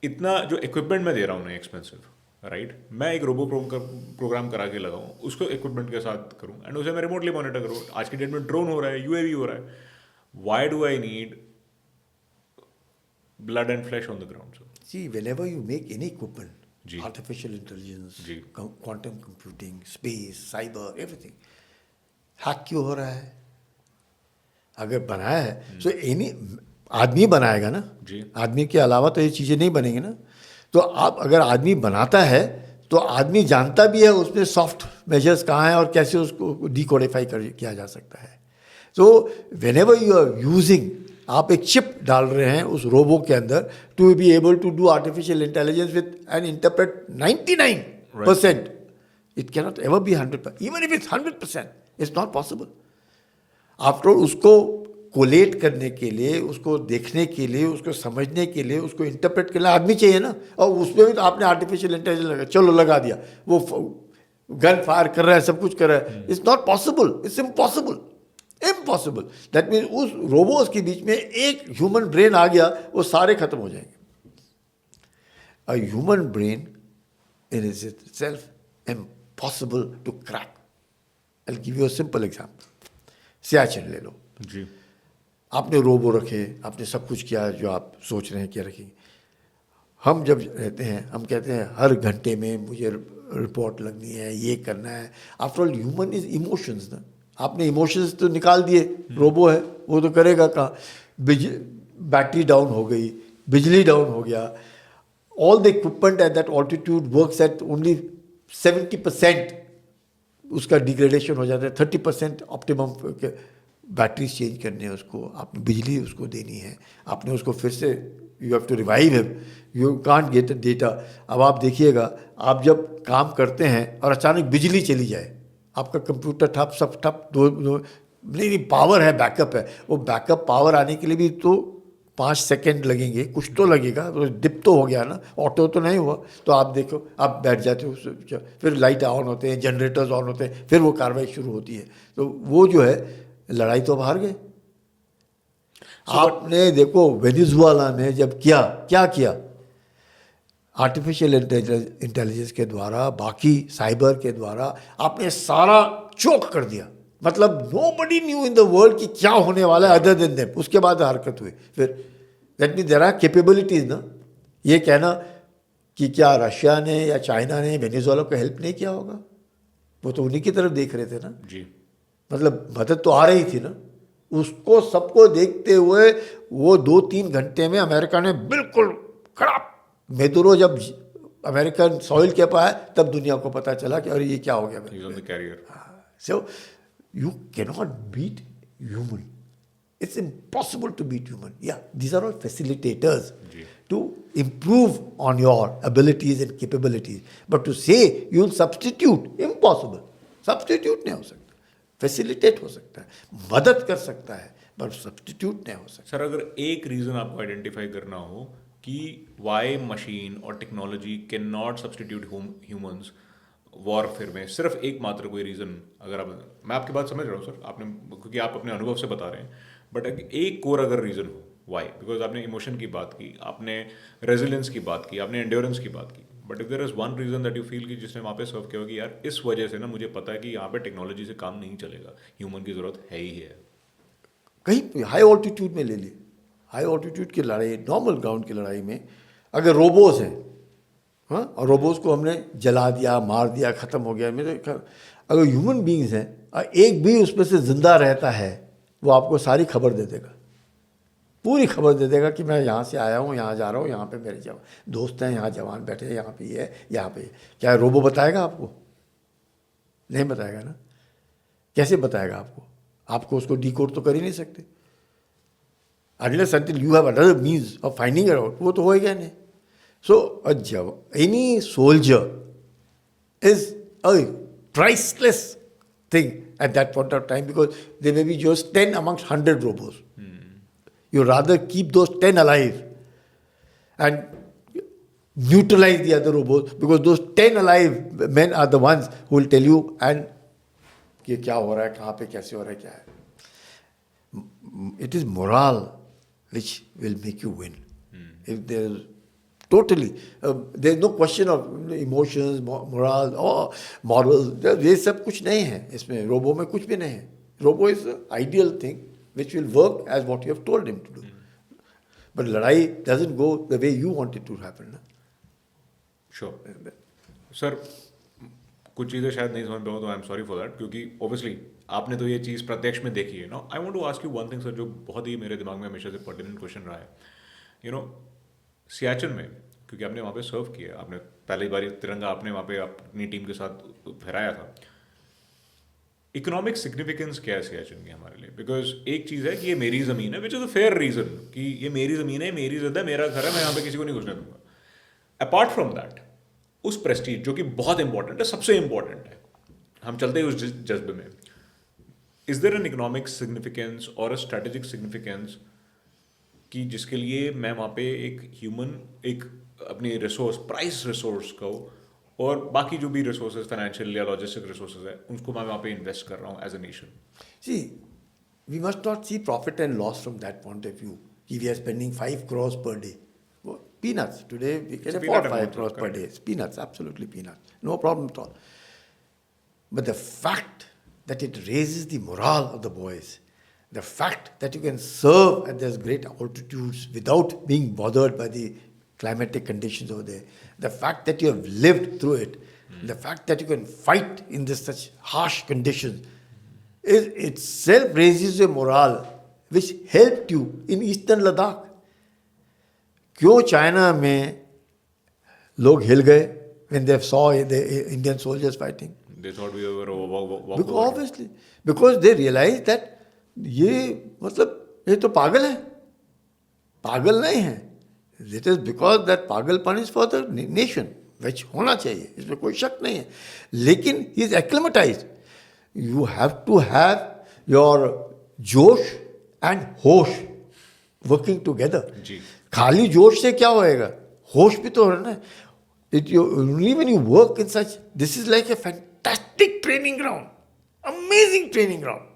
इतना जो इक्विपमेंट मैं दे रहा हूँ ना एक्सपेंसिव, राइट? मैं एक रोबो प्रोग्राम करा के लगाऊँ, उसको इक्विपमेंट के साथ करूँ एंड उसे मैं रिमोटली मॉनिटर करूँ. आज की डेट में ड्रोन हो रहा है, UAV हो रहा है. Why do I need blood and flesh on the ground, sir? See, whenever you make any equipment, ji. artificial intelligence, ji. quantum computing, space, cyber, everything, hack क्यों हो रहा है? अगर बनाया है, so any आदमी बनाएगा ना, जी. आदमी के अलावा तो ये चीज़ें नहीं बनेंगी ना. तो आप अगर आदमी बनाता है तो आदमी जानता भी है उसमें सॉफ्ट मेजर्स कहाँ हैं और कैसे उसको डिकोडिफाई किया जा सकता है. So whenever you are using, आप एक चिप डाल रहे हैं उस रोबो के अंदर to be able to do artificial intelligence with and interpret 99%. It cannot ever be 100%. Even if it's 100%, it's not possible. After all उसको कोलेट करने के लिए, उसको देखने के लिए, उसको समझने के लिए, उसको इंटरप्रेट करने आदमी चाहिए ना. और उसमें भी तो आपने आर्टिफिशियल इंटेलिजेंस लगा, चलो लगा दिया, वो गन फायर कर रहा है, सब कुछ कर रहा है. It's not possible, it's impossible. Impossible. That means उस रोबोस के बीच में एक ह्यूमन ब्रेन आ गया, वो सारे खत्म हो जाएंगे. A human brain in itself impossible to crack. I will give you a simple example. Siachen ले लो जी. आपने रोबो रखे, आपने सब कुछ किया जो आप सोच रहे हैं क्या रखेंगे. हम जब रहते हैं हम कहते हैं हर घंटे में मुझे रिपोर्ट लगनी है, ये करना है. After all human is emotions ना. आपने इमोशंस तो निकाल दिए, रोबो है वो तो करेगा कहाँ. बैटरी डाउन हो गई, बिजली डाउन हो गया, all the equipment at that altitude works at only 70%. उसका डिग्रेडेशन हो जाता है. 30% ऑप्टिमम बैटरीज चेंज करने हैं उसको, आपने बिजली उसको देनी है, आपने उसको फिर से you have to revive him, you can't get data. अब आप देखिएगा, आप जब काम करते हैं और अचानक बिजली चली जाए, आपका कंप्यूटर ठप सब ठप, नहीं पावर है, बैकअप है, वो बैकअप पावर आने के लिए भी तो 5 सेकेंड लगेंगे, कुछ तो लगेगा. तो डिप तो हो गया ना, ऑटो तो नहीं हुआ. तो आप देखो, आप बैठ जाते हो, फिर लाइट ऑन होते हैं, जनरेटर्स ऑन होते हैं, फिर वो कार्रवाई शुरू होती है. तो वो जो है लड़ाई तो अब हार गए. आपने देखो वेनेजुएला में जब क्या किया आर्टिफिशियल इंटेलिजेंस के द्वारा, बाकी साइबर के द्वारा, आपने सारा चोक कर दिया. मतलब nobody new in the world कि क्या होने वाला है अदर देन देम. उसके बाद हरकत हुई. फिर that mean there are capabilities ना. ये कहना कि क्या रशिया ने या चाइना ने वेनेजुएला को हेल्प नहीं किया होगा, वो तो उन्हीं की तरफ देख रहे थे ना जी. मतलब मदद तो आ रही थी ना. उसको सबको देखते हुए वो 2-3 घंटे में अमेरिका ने बिल्कुल खड़ा. मेदुरो जब अमेरिकन सॉइल के पाया तब दुनिया को पता चला कि अरे ये क्या हो गया. He's on the carrier. So you cannot beat human. It's impossible to beat human. Yeah, these are all facilitators to improve on your abilities and capabilities. But to say you'll substitute, impossible. Substitute नहीं हो सकता. Facilitate हो सकता है, मदद कर सकता है, पर सब्सटीट्यूट नहीं हो सकता. सर अगर एक रीजन आपको आइडेंटिफाई करना हो कि वाई मशीन और technology can not substitute humans warfare में, सिर्फ एक मात्र कोई रीज़न, अगर आप, मैं आपकी बात समझ रहा हूँ सर, आपने, क्योंकि आप अपने अनुभव से बता रहे हैं, बट एक कोर अगर रीज़न हो वाई, बिकॉज आपने इमोशन की बात की, आपने रेजिलियंस की बात की, आपने एंड्योरेंस की बात की, but if there is one reason that you feel कि जिसने वहाँ पे सर्व किया हो कि यार इस वजह से ना मुझे पता है कि यहाँ पे टेक्नोलॉजी से काम नहीं चलेगा, ह्यूमन की ज़रूरत है ही है. कहीं हाई ऑल्टीट्यूड में ले लिए, हाई ऑल्टीट्यूड की लड़ाई, नॉर्मल ग्राउंड की लड़ाई में अगर रोबोस हैं, हाँ, और रोबोट्स को हमने जला दिया, मार दिया, ख़त्म हो गया. मेरे अगर ह्यूमन बींग्स हैं और एक भी उसमें से ज़िंदा रहता है, वो आपको सारी खबर दे देगा, पूरी खबर दे देगा कि मैं यहाँ से आया हूँ, यहाँ जा रहा हूँ, यहाँ पे मेरे दोस्त हैं, यहाँ जवान बैठे हैं, यहाँ पे ये है, यहाँ पे. क्या रोबो बताएगा आपको? नहीं बताएगा ना. कैसे बताएगा आपको? आपको उसको डिकोड तो कर ही नहीं सकते. Unless until you have another means of finding it out, वो तो होएगा नहीं. So any soldier is a priceless thing at that point of time, because there may be just 10 amongst 100 robots. You rather keep those 10 alive and neutralize the other robots, because those 10 alive men are the ones who will tell you and कि क्या हो रहा है, कहाँ पे कैसे हो रहा है, क्या है. It is morale which will make you win. If there is totally, there is no question of emotions, morale, or morals. ये सब कुछ नहीं है इसमें. रोबो में कुछ भी नहीं है. Robo is an ideal thing which will work as what you have told him to do. But लड़ाई doesn't go the way you want it to happen. Sure. Sir कुछ चीज़ें शायद नहीं समझ पाऊँ तो I am sorry for that, क्योंकि obviously आपने तो ये चीज़ प्रत्यक्ष में देखी है ना. I want to ask you one thing sir, जो बहुत ही मेरे दिमाग में हमेशा से पर्टिनेंट क्वेश्चन रहा है. यू नो सियाचिन में, क्योंकि आपने वहाँ पे सर्व किया, आपने पहली बार तिरंगा आपने वहाँ पे अपनी टीम के साथ फहराया था. इकोनॉमिक सिग्निफिकेंस क्या है सियाचिन की हमारे लिए? बिकॉज एक चीज़ है कि ये मेरी ज़मीन है, which is a fair reason कि ये मेरी ज़मीन है, मेरी ज़िद है, मेरा घर है, मैं यहाँ पे किसी को नहीं घुसने दूंगा. अपार्ट फ्रॉम दैट, उस प्रेस्टीज जो कि बहुत इंपॉर्टेंट है, सबसे इंपॉर्टेंट है, हम चलते हैं उस जज्बे में. Is there an economic significance और अ स्ट्रेटेजिक सिग्निफिकेंस कि जिसके लिए मैं वहाँ पे एक ह्यूमन, एक अपनी रिसोर्स, प्राइस रिसोर्स को, और बाकी जो भी रिसोर्सेज फाइनेंशियल या लॉजिस्टिक रिसोर्सेज है, उनको मैं वहाँ पे इन्वेस्ट कर रहा हूँ as a nation. See, we must not see profit and loss from that point of view. If we are spending 5 crores per day, well, peanuts. Today we can afford 5 crores per day. It's peanuts, absolutely peanuts. No problem at all. But the fact that it raises the morale of the boys, the fact that you can serve at those great altitudes without being bothered by the climatic conditions over there, the fact that you have lived through it, the fact that you can fight in this such harsh conditions, is itself raises a morale which helped you in eastern Ladakh. क्यों China में लोग हिल गए when they saw the Indian soldiers fighting? They thought we were walk Because obviously, because they realized that ये मतलब ये तो पागल है, पागल नहीं है. It is because that पागलपन is for the nation, which होना चाहिए, इसमें कोई शक नहीं है. लेकिन he is acclimatized. You have to have your जोश and होश working together. जी. खाली जोश से क्या होएगा? होश भी तो होना है. Only when you work in such, this is like a fantastic training ground, amazing training ground.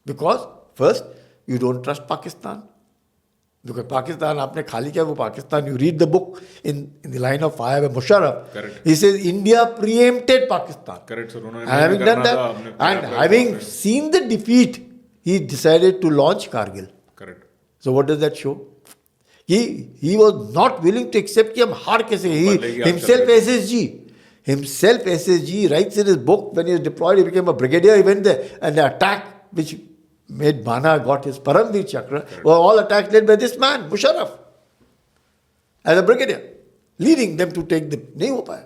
Because first, you don't trust Pakistan. Because Pakistan, आपने खाली क्या वो Pakistan, you read the book in the line of fire by Musharraf. Correct. He says India preempted Pakistan. Correct, sir. And having done that, and having seen the defeat, he decided to launch Kargil. Correct. So what does that show? He was not willing to accept कि हम हार कैसे. He himself SSG writes in his book, when he was deployed, he became a brigadier. He went there, and the attack which made Bana got his Paramveer Chakra were all attacks led by this man, Musharraf, as a brigadier, leading them to take the. नहीं हो पाया.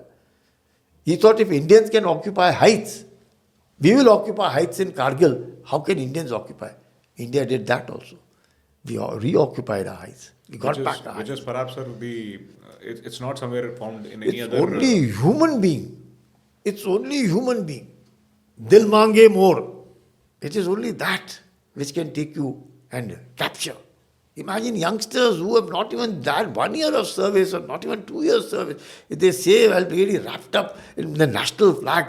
He thought if Indians can occupy heights, we will occupy heights in Kargil. How can Indians occupy? India did that also. We reoccupied our heights. We got back our heights. Which is perhaps, sir, it's not somewhere found in any It's other. only human being. It's only human being. Dil mange more. It is only that which can take you and capture. Imagine youngsters who have not even done 1 year of service or not even 2 years service. If they say, I'll be really wrapped up in the national flag,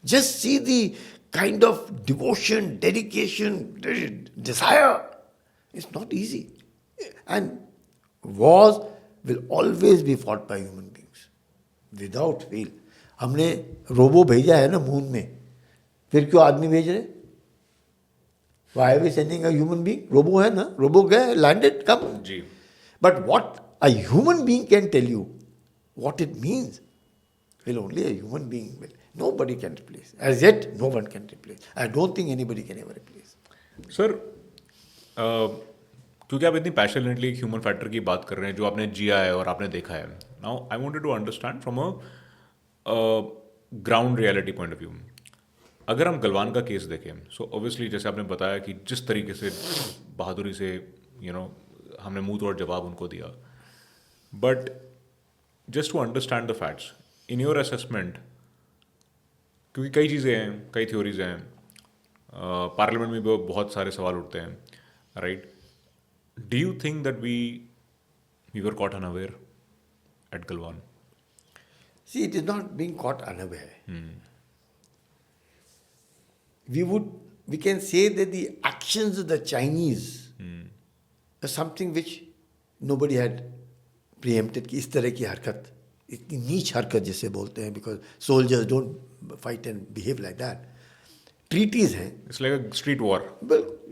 just see the kind of devotion, dedication, desire. It's not easy. And wars will always be fought by human beings. Without fail. हमने robo भेजा है ना moon में, फिर क्यों आदमी भेज रहे? Why are we sending a human being? Robo है ना, robo गए, landed, come. जी. But what a human being can tell you, what it means, will only a human being will. Nobody can replace. As yet, no one can replace. I don't think anybody can ever replace. Sir क्योंकि आप इतनी passionately एक human factor की बात कर रहे हैं जो आपने जिया है और आपने देखा है. Now I wanted to understand from a ground reality point of view. अगर हम गलवान का केस देखें, सो ऑब्वियसली जैसे आपने बताया कि जिस तरीके से बहादुरी से हमने मुंह तोड़ जवाब उनको दिया, but just to understand the facts in your assessment, क्योंकि कई चीज़ें हैं, कई थ्योरीज हैं, पार्लियामेंट में भी बहुत सारे सवाल उठते हैं, right? Do you think that we were caught unaware at Galwan? See, it is not being caught unaware. We can say that the actions of the Chinese are something which nobody had preempted. कि इस तरह की हरकत, इतनी नीच हरकत जिसे बोलते हैं, because soldiers don't fight and behave like that. Treaties हैं. It's like a street war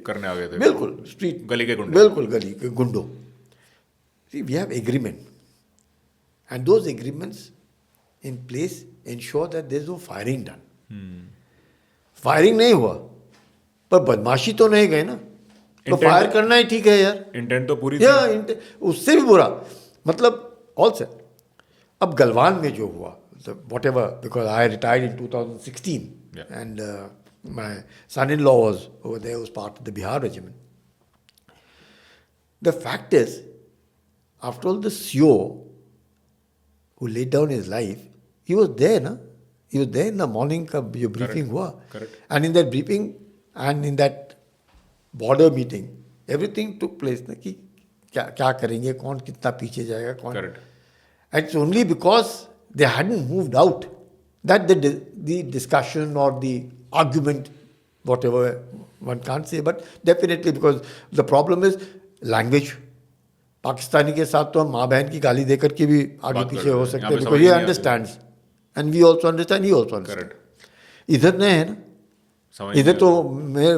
करने आ गए थे. बिल्कुल street. गली के गुंडे. बिल्कुल गली के गुंडों. See, we have agreement, and those agreements in place ensure that there is no firing done. Firing नहीं हुआ, पर बदमाशी तो नहीं गए ना, तो फायर करना ही ठीक है यार. इंटेंट तो पूरी थी. उससे भी बुरा, मतलब ऑल सेट. अब गलवान में जो हुआ, whatever, because I retired in 2016 and my son in law was over there, was part of the Bihar regiment. The fact is, after all the CO who laid down his life, he was there, na? He was there in the morning का जो briefing हुआ. Correct. And in that briefing and in that border meeting, everything took place, ना, कि क्या करेंगे, कौन कितना पीछे जाएगा, कौन. Correct. And it's only because they hadn't moved out that the discussion or the argument, whatever one can't say, but definitely because the problem is language. Pakistani के साथ तो हम माँ बहन की गाली देकर के भी आगे पीछे हो सकते हैं, because he understands and we also understand, he also understand. इधर नहीं है ना, इधर तो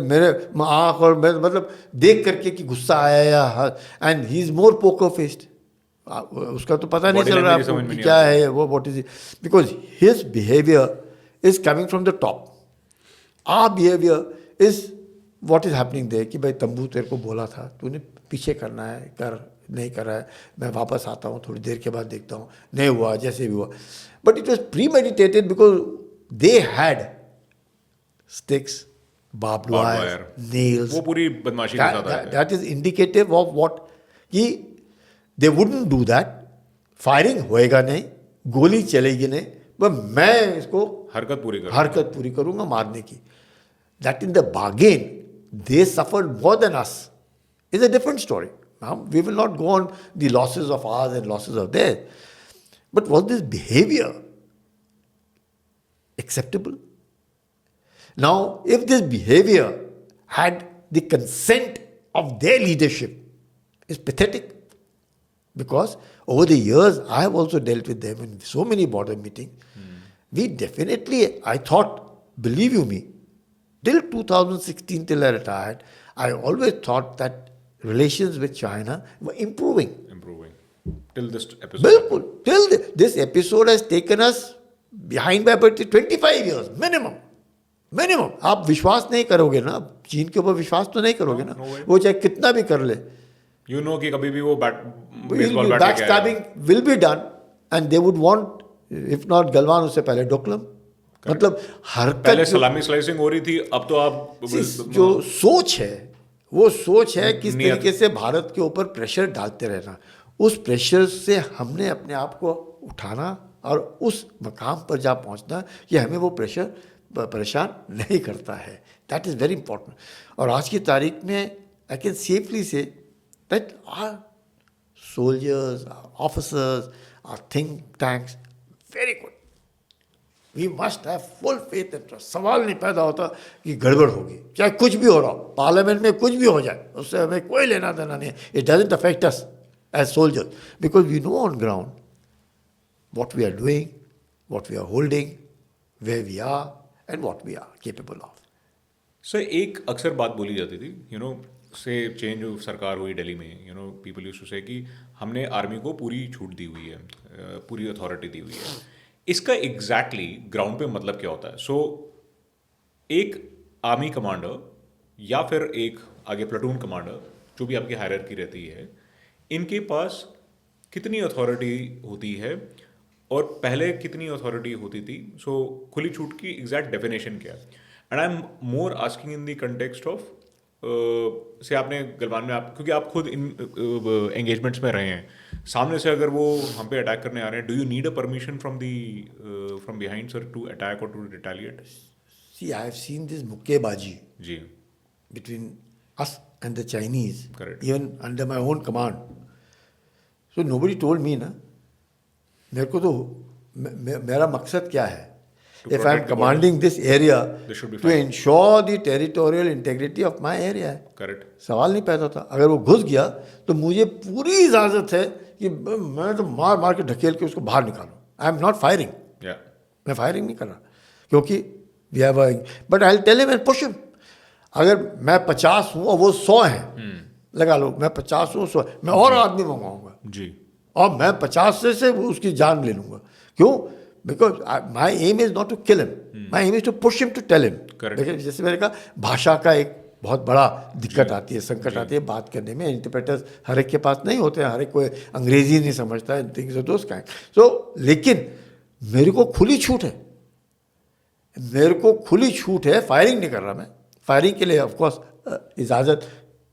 मेरे आँख और मतलब देख करके कि गुस्सा आया या, and he is more poker faced. उसका तो पता नहीं Body चल रहा language आपको समझ में कि नहीं क्या आती। है वो, what is, because his behaviour is coming from the top, our behaviour is what is happening there कि भाई तंबू तेरे को बोला था, तूने पीछे करना है, कर, नहीं कर रहा है, मैं वापस आता हूँ थोड़ी देर के बाद देखता हूँ, नहीं हुआ जैसे भी हुआ. But it was pre meditated because they had sticks, barbed Barbed wire, wire. nails. वो पूरी बदमाशी के साथ आए थे. That is indicative of what कि they wouldn't do that. Firing होएगा नहीं, गोली चलेगी नहीं, पर मैं इसको हरकत पूरी करूंगा मारने की. That in the bargain they suffered more than us is a different story. Now we will not go on the losses of ours and losses of theirs. But was this behavior acceptable? Now, if this behavior had the consent of their leadership, it's pathetic. Because over the years, I have also dealt with them in so many border meetings. We definitely, I thought, believe you me, till 2016, till I retired, I always thought that relations with China were improving. Till this episode. Bilkul. Till this episode has taken us behind by about 25 years, minimum. Minimum. आप विश्वास नहीं करोगे ना, चीन के ऊपर विश्वास तो नहीं करोगे ना, वो चाहे कितना भी कर ले. You know कि कभी भी वो baseball bat backstabbing will be done and they would want, if not Galwan उससे पहले डोकलम. मतलब हरकत पहले सलामी स्लाइसिंग हो रही थी, अब तो आप जो सोच है, वो सोच है किस तरीके से भारत के ऊपर प्रेशर डालते रहना. उस प्रेशर से हमने अपने आप को उठाना और उस मकाम पर जा पहुंचना कि हमें वो प्रेशर परेशान नहीं करता है. That is very important. और आज की तारीख में I can safely say that our soldiers, our officers, our think tanks very good. We must have full faith and trust. सवाल नहीं पैदा होता कि गड़बड़ होगी, चाहे कुछ भी हो रहा हो, पार्लियामेंट में कुछ भी हो जाए, उससे हमें कोई लेना देना नहीं है. It doesn't affect us as soldiers because we know on ground what we are doing, what we are holding, where we are, and what we are capable of. Sir एक अक्सर बात बोली जाती थी, से चेंज सरकार हुई दिल्ली में, पीपल यूज्ड टू से कि हमने आर्मी को पूरी छूट दी हुई है, पूरी अथॉरिटी दी हुई है. इसका एग्जैक्टली ग्राउंड पे मतलब क्या होता है? सो एक आर्मी कमांडर या फिर एक आगे प्लाटून कमांडर, जो भी आपकी हायरार्की रहती है, इनके पास कितनी अथॉरिटी होती है और पहले कितनी अथॉरिटी होती थी? सो खुली छूट की एग्जैक्ट डेफिनेशन क्या है? And I am more asking in the context of से आपने गलवान में, आप क्योंकि आप खुद इन एंगेजमेंट्स में रहे हैं, सामने से अगर वो हम पे अटैक करने आ रहे हैं, do you need a permission from behind sir to attack और to retaliate? See I have seen this मुक्केबाजी जी between us and the Chinese, Correct. even under my own command. So nobody told me ना, मेरे को तो मेरा मकसद क्या है? If I am commanding this area, to ensure the territorial integrity of my area. Correct. सवाल नहीं पैदा होता. अगर वो घुस गया तो मुझे पूरी इजाज़त है कि मैं तो मार मार के ढकेल के उसको बाहर निकालूं. I am not firing. मैं फायरिंग नहीं कर रहा क्योंकि we have a, but I will tell him and push him. अगर मैं 50 हूँ और वो 100 हैं, लगा लो मैं 50 हूँ 100, मैं और आदमी मंगवाऊंगा जी, और मैं 50 से उसकी जान ले लूंगा. क्यों? Because my aim is not to kill him, my aim is to push him to tell him. देखिए जैसे मैंने कहा, भाषा का एक बहुत बड़ा दिक्कत आती है, संकट आती है बात करने में. इंटरप्रेटर्स हर एक के पास नहीं होते हैं, हर एक कोई अंग्रेजी नहीं समझता है, थिंग्स ऑफ दोस काइंड. सो लेकिन मेरे को खुली छूट है, मेरे को खुली छूट है. फायरिंग नहीं कर रहा मैं. फायरिंग के लिए ऑफकोर्स इजाज़त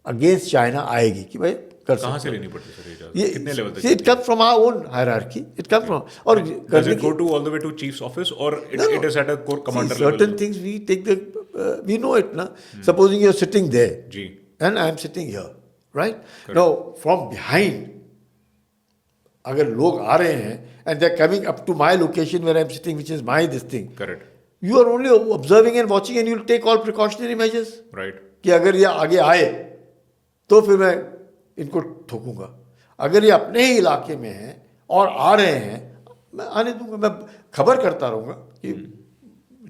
अगेंस्ट चाइना आएगी कि भाई कर सकते. कहाँ से लेनी पड़ती सर इजाज़त? कितने लेवल तक? It come from our own hierarchy. It come from, और does it go to all the way to chief's office और it is at a core commander level? Certain things we take the, we know it ना. Supposing you are sitting there जी and I am sitting here, right? Now from behind अगर लोग आ रहे हैं and they are coming up to my location where I am sitting, which is my this thing, correct, you are only observing and watching and you will take all precautionary measures. Right. कि अगर ये आगे आए तो फिर मैं इनको ठोकूंगा. अगर ये अपने ही इलाके में हैं और आ रहे हैं, मैं आने दूंगा. मैं खबर करता रहूँगा कि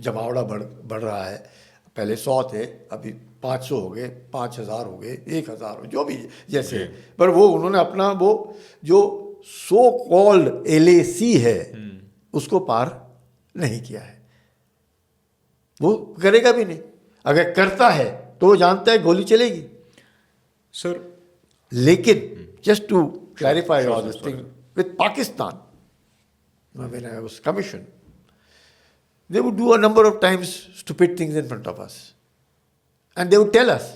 जमावड़ा बढ़ रहा है. पहले 100 थे, अभी 500 हो गए, 5000 हो गए, 1000 हो, जो भी जैसे. पर वो उन्होंने अपना वो जो सो कॉल्ड LAC है उसको पार नहीं किया है, वो करेगा भी नहीं। अगर करता है तो वो जानता है गोली चलेगी। सर लेकिन just to clarify all this thing with Pakistan, when I was commissioned, they would do a number of times stupid things in front of us, and they would tell us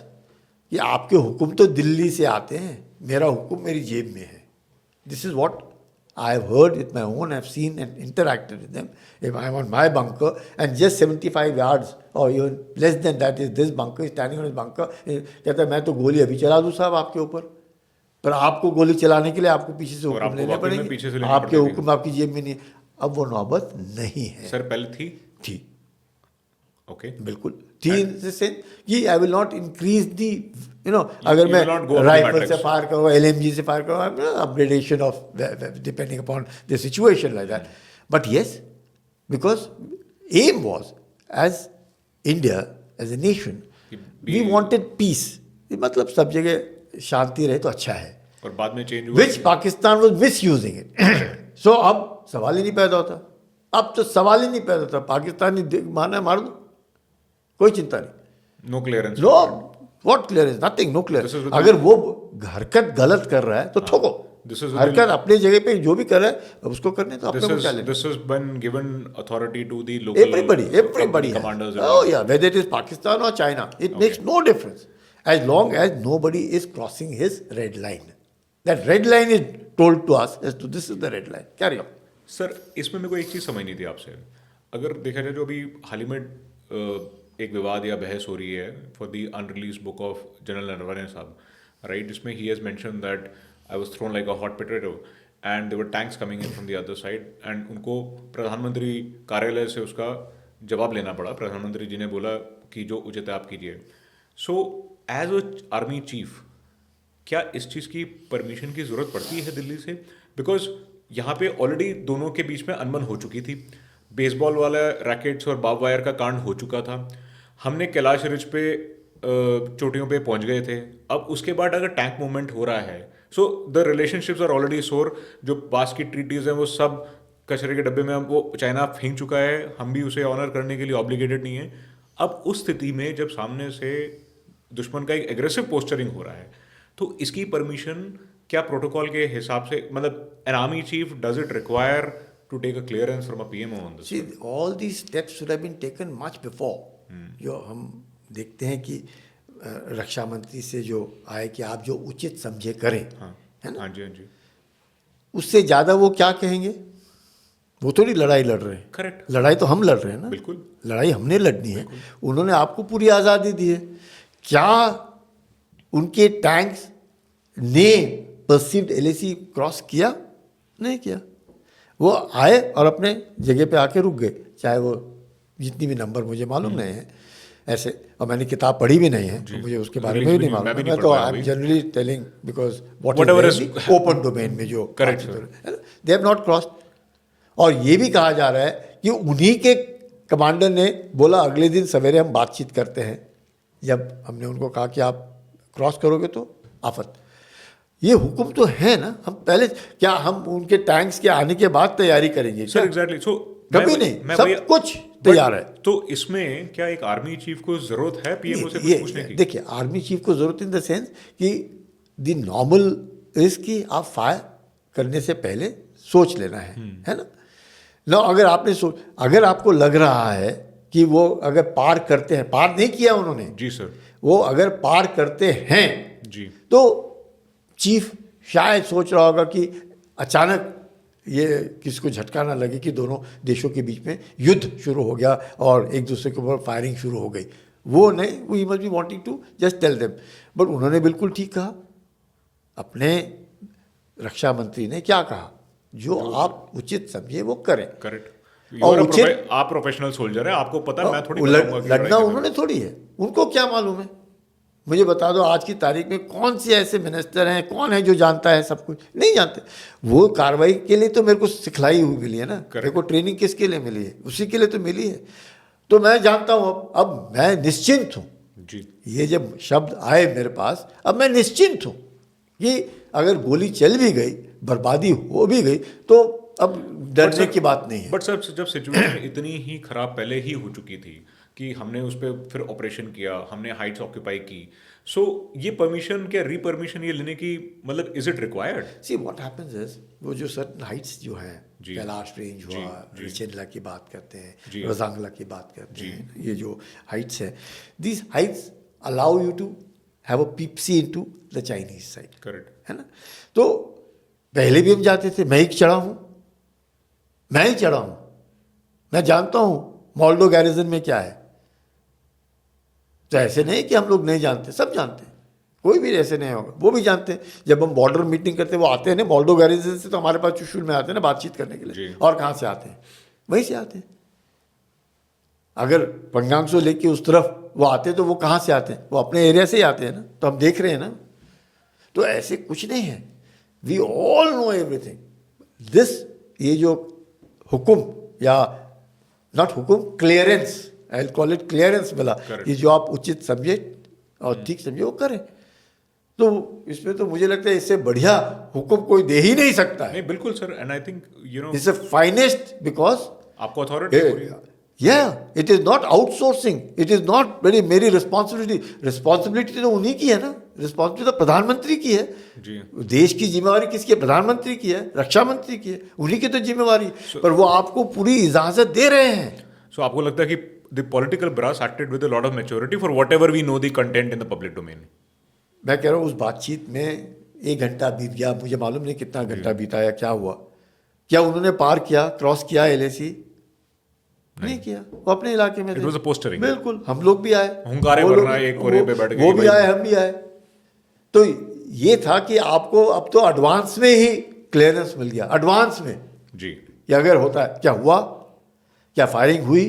कि आपके हुक्म तो दिल्ली से आते हैं, मेरा हुक्म मेरी जेब में है. This is what I have heard with my own, I have seen and interacted with them. If I am on my bunker and just 75 yards or even less than that is this bunker, standing on his bunker, कहता है मैं तो गोली अभी चला दूँ साहब आपके ऊपर, पर आपको गोली चलाने के लिए आपको पीछे से हुक्म लेने पड़ेंगे, आपके हुक्म आपकी जेब में नहीं. अब वो नौबत नहीं है. सर पहले थी ओके बिल्कुल थी इन द सेंस कि I will not increase the अगर मैं राइफल से फायर करूँ, LMG से फायर करूँ, upgradation of depending upon the situation like that. But yes, because aim was as India as a nation we wanted peace, मतलब सब जगह शांति रहे तो अच्छा है, और बाद में चेंज हुआ विच पाकिस्तान वाज मिसयूजिंग इट. सो अब सवाल ही नहीं पैदा होता, अब तो सवाल ही नहीं पैदा होता. पाकिस्तानी माना मार दो, कोई चिंता नहीं. No clearance, no what clearance, nothing, no clearance. अगर वो हरकत गलत कर रहा है तो ठोको. हरकत अपनी जगह पे जो भी कर रहा है उसको करने तो अपने को क्या लेना. This has been given authority to the local everybody commanders. Oh yeah, whether it is Pakistan or China, it makes no difference as long as nobody is crossing his red line. That red line is told to us as to this is the red line. Carry on. Sir इसमें मेरे को एक चीज़ समझ नहीं थी आपसे. अगर देखा जाए जो अभी हाल ही में एक विवाद या बहस हो रही है for the unreleased book of general Naravane साहब, राइट, जिसमें he has mention that I was thrown like a hot potato and there were tanks coming in from the other side, and उनको प्रधानमंत्री कार्यालय से उसका जवाब लेना पड़ा. प्रधानमंत्री जी ने बोला कि जो उचित है आप कीजिए. So as a army chief क्या इस चीज़ की परमिशन की ज़रूरत पड़ती है दिल्ली से? बिकॉज यहाँ पे ऑलरेडी दोनों के बीच में अनबन हो चुकी थी. बेसबॉल वाला रैकेट्स और बाब वायर का कांड हो चुका था. हमने कैलाश रिज पे चोटियों पे पहुंच गए थे. अब उसके बाद अगर टैंक मूवमेंट हो रहा है, so the relationships are already sore. जो पास की ट्रीटीज हैं वो सब कचरे के डब्बे में वो चाइना फेंक चुका है, हम भी उसे ऑनर करने के लिए ऑब्लिगेटेड नहीं है. अब उस स्थिति में जब सामने से दुश्मन का एक एग्रेसिव पोस्चरिंग हो रहा है, तो इसकी परमिशन क्या प्रोटोकॉल के हिसाब से, मतलब an army chief does it require to take a clearance from a PMO on this? See, all these steps should have been taken much before. जो हम देखते हैं कि रक्षा मंत्री से जो आए कि आप जो उचित समझे करें, है ना? हाँ जी, हाँ जी. उससे ज़्यादा वो क्या कहेंगे? वो थोड़ी लड़ाई लड़ रहे हैं. करेक्ट. लड़ाई तो हम लड़ रहे हैं ना. बिल्कुल. लड़ाई हमने लड़नी है. उन्होंने आपको पूरी आज़ादी दी है. क्या उनके टैंक्स ने परसीव्ड LAC क्रॉस किया? नहीं किया. वो आए और अपने जगह पे आके रुक गए, चाहे वो जितनी भी नंबर मुझे मालूम नहीं है ऐसे, और मैंने किताब पढ़ी भी नहीं है तो मुझे उसके बारे में भी नहीं मालूम. मैं तो I am generally telling because whatever is open domain में जो correct they have not crossed. और ये भी कहा जा रहा है कि उन्हीं के कमांडर ने बोला अगले दिन सवेरे हम बातचीत करते हैं. जब हमने उनको कहा कि आप क्रॉस करोगे तो आफत. ये हुक्म तो है ना. हम पहले क्या हम उनके टैंक्स के आने के बाद तैयारी करेंगे? Sir exactly. सो कभी नहीं, सब कुछ तैयार है. तो इसमें क्या एक आर्मी चीफ को जरूरत है PMO से कुछ पूछने की? देखिए, आर्मी चीफ को जरूरत इन द सेंस कि द नॉर्मल इज कि आप फायर करने से पहले सोच लेना है ना. नो, अगर आपको लग रहा है कि वो अगर पार करते हैं, पार नहीं किया उन्होंने जी सर, वो अगर पार करते हैं जी, तो चीफ शायद सोच रहा होगा कि अचानक ये किसको झटका ना लगे कि दोनों देशों के बीच में युद्ध शुरू हो गया और एक दूसरे के ऊपर फायरिंग शुरू हो गई. वो नहीं, we must be wanting to just tell them. But उन्होंने बिल्कुल ठीक कहा. अपने रक्षा मंत्री ने क्या कहा? जो आप उचित समझे वो करें. करेक्ट. और उचित, आप प्रोफेशनल सोल्जर है, आपको पता है. मैं थोड़ी लड़ना उन्होंने थोड़ी है. उनको क्या मालूम है? मुझे बता दो आज की तारीख में कौन से ऐसे मिनिस्टर हैं, कौन है जो जानता है सब कुछ? नहीं जानते. वो कार्रवाई के लिए तो मेरे को सिखलाई हुई मिली है ना. मेरे को ट्रेनिंग किसके लिए मिली है? उसी के लिए तो मिली है. तो मैं जानता हूँ. अब मैं निश्चिंत हूँ जी. ये जब शब्द आए मेरे पास, अब मैं निश्चिंत हूँ कि अगर गोली चल भी गई बर्बादी हो भी गई तो अब डरने की बात नहीं है। बट सर जब सिचुएशन इतनी ही खराब पहले ही हो चुकी थी कि हमने उस पर फिर ऑपरेशन किया, हमने हाइट्स ऑक्यूपाई की, सो ये परमिशन क्या री-परमिशन ये लेने की मतलब is it required? See what happens is वो जो सर्टन हाइट्स जो हैं, जी। कैलाश रेंज हुआ, जी। रिचेनला की बात करते जी। हैं, रजांगला की बात करते हैं, ये जो हाइट्स है, these heights allow you to have a peep see into the Chinese side, correct. है ना। तो पहले भी हम जाते थे, मैं ही चढ़ा हूँ, मैं ही चढ़ा हूँ, मैं जानता हूँ मोल्डो गैरिजन में क्या है। तो ऐसे नहीं कि हम लोग नहीं जानते, सब जानते हैं, कोई भी ऐसे नहीं होगा, वो भी जानते हैं। जब हम बॉर्डर मीटिंग करते हैं वो आते हैं ना मोल्डो गैरिजन से, तो हमारे पास चुशुल में आते हैं ना बातचीत करने के लिए, जी। और कहाँ से आते हैं, वहीं से आते हैं। अगर पंगांग से लेके उस तरफ वो आते हैं तो वो कहाँ से आते हैं, वो अपने एरिया से ही आते हैं ना, तो हम देख रहे हैं ना। तो ऐसे कुछ नहीं है, we all know everything this. ये जो हुक्म या नॉट हुक्म, clearance, I call it clearance मिला, ये जो आप उचित समझे और ठीक समझे वो करें, तो इसमें तो मुझे लगता है इससे बढ़िया हुक्म कोई दे ही नहीं सकता है। नहीं बिल्कुल sir, and I think you know it's finest because आपको authority it is not outsourcing, it is not मेरी रिस्पॉन्सिबिलिटी। रिस्पॉन्सिबिलिटी तो उन्हीं की है ना, रिस्पॉन्सिबिलिटी तो प्रधानमंत्री की है जी। देश की जिम्मेवारी किसकी है, प्रधानमंत्री की है, रक्षा मंत्री की है, उन्हीं की तो जिम्मेवारी, पर वो आपको पूरी इजाजत दे रहे हैं। सो आपको लगता है कि the political brass acted with a lot of maturity for whatever we know the content in the public domain? मैं कह रहा हूँ उस बातचीत में 1 घंटा बीत गया, मुझे मालूम नहीं कितना घंटा बीता या क्या हुआ, क्या उन्होंने पार किया, क्रॉस किया LAC? नहीं किया, वो अपने इलाके में थे। It was a posturing. बिल्कुल, हम लोग भी आए, हुंकारे भरना एक कोरे पे बैठ गए वो कि भी भाई- आए, हम भी आए। तो ये था कि आपको अब तो एडवांस में ही क्लियरेंस मिल गया, एडवांस में जी। कि अगर होता है, क्या हुआ, क्या फायरिंग हुई,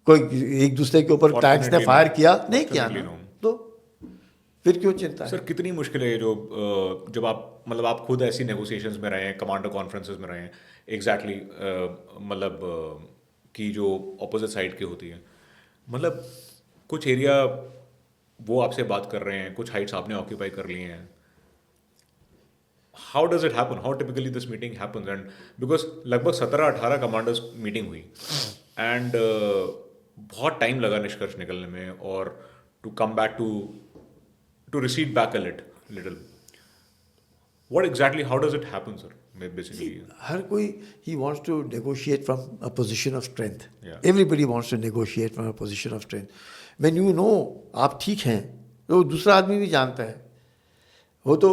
कोई एक दूसरे के ऊपर टैंक्स ने फायर किया, नहीं किया ना, तो फिर क्यों चिंता है? सर कितनी मुश्किल है जो जब आप मतलब आप खुद ऐसी नेगोशिएशंस में रहे हैं, कमांडर कॉन्फ्रेंसेस में रहे हैं, एग्जैक्टली मतलब कि जो ऑपोजिट साइड की होती है, मतलब कुछ एरिया वो आपसे बात कर रहे हैं, कुछ हाइट्स आपने ऑक्यूपाई कर लिए हैं, how does it happen, how typically this meeting happens? And because लगभग 17-18 कमांडर्स मीटिंग हुई एंड बहुत टाइम लगा निष्कर्ष निकलने में, और to come back to recede back a little what exactly how does it happen sir basically? हर कोई he wants to negotiate from a position of strength. Yeah. Everybody wants to negotiate from a position of strength. When you know आप ठीक हैं तो दूसरा आदमी भी जानता है, वो तो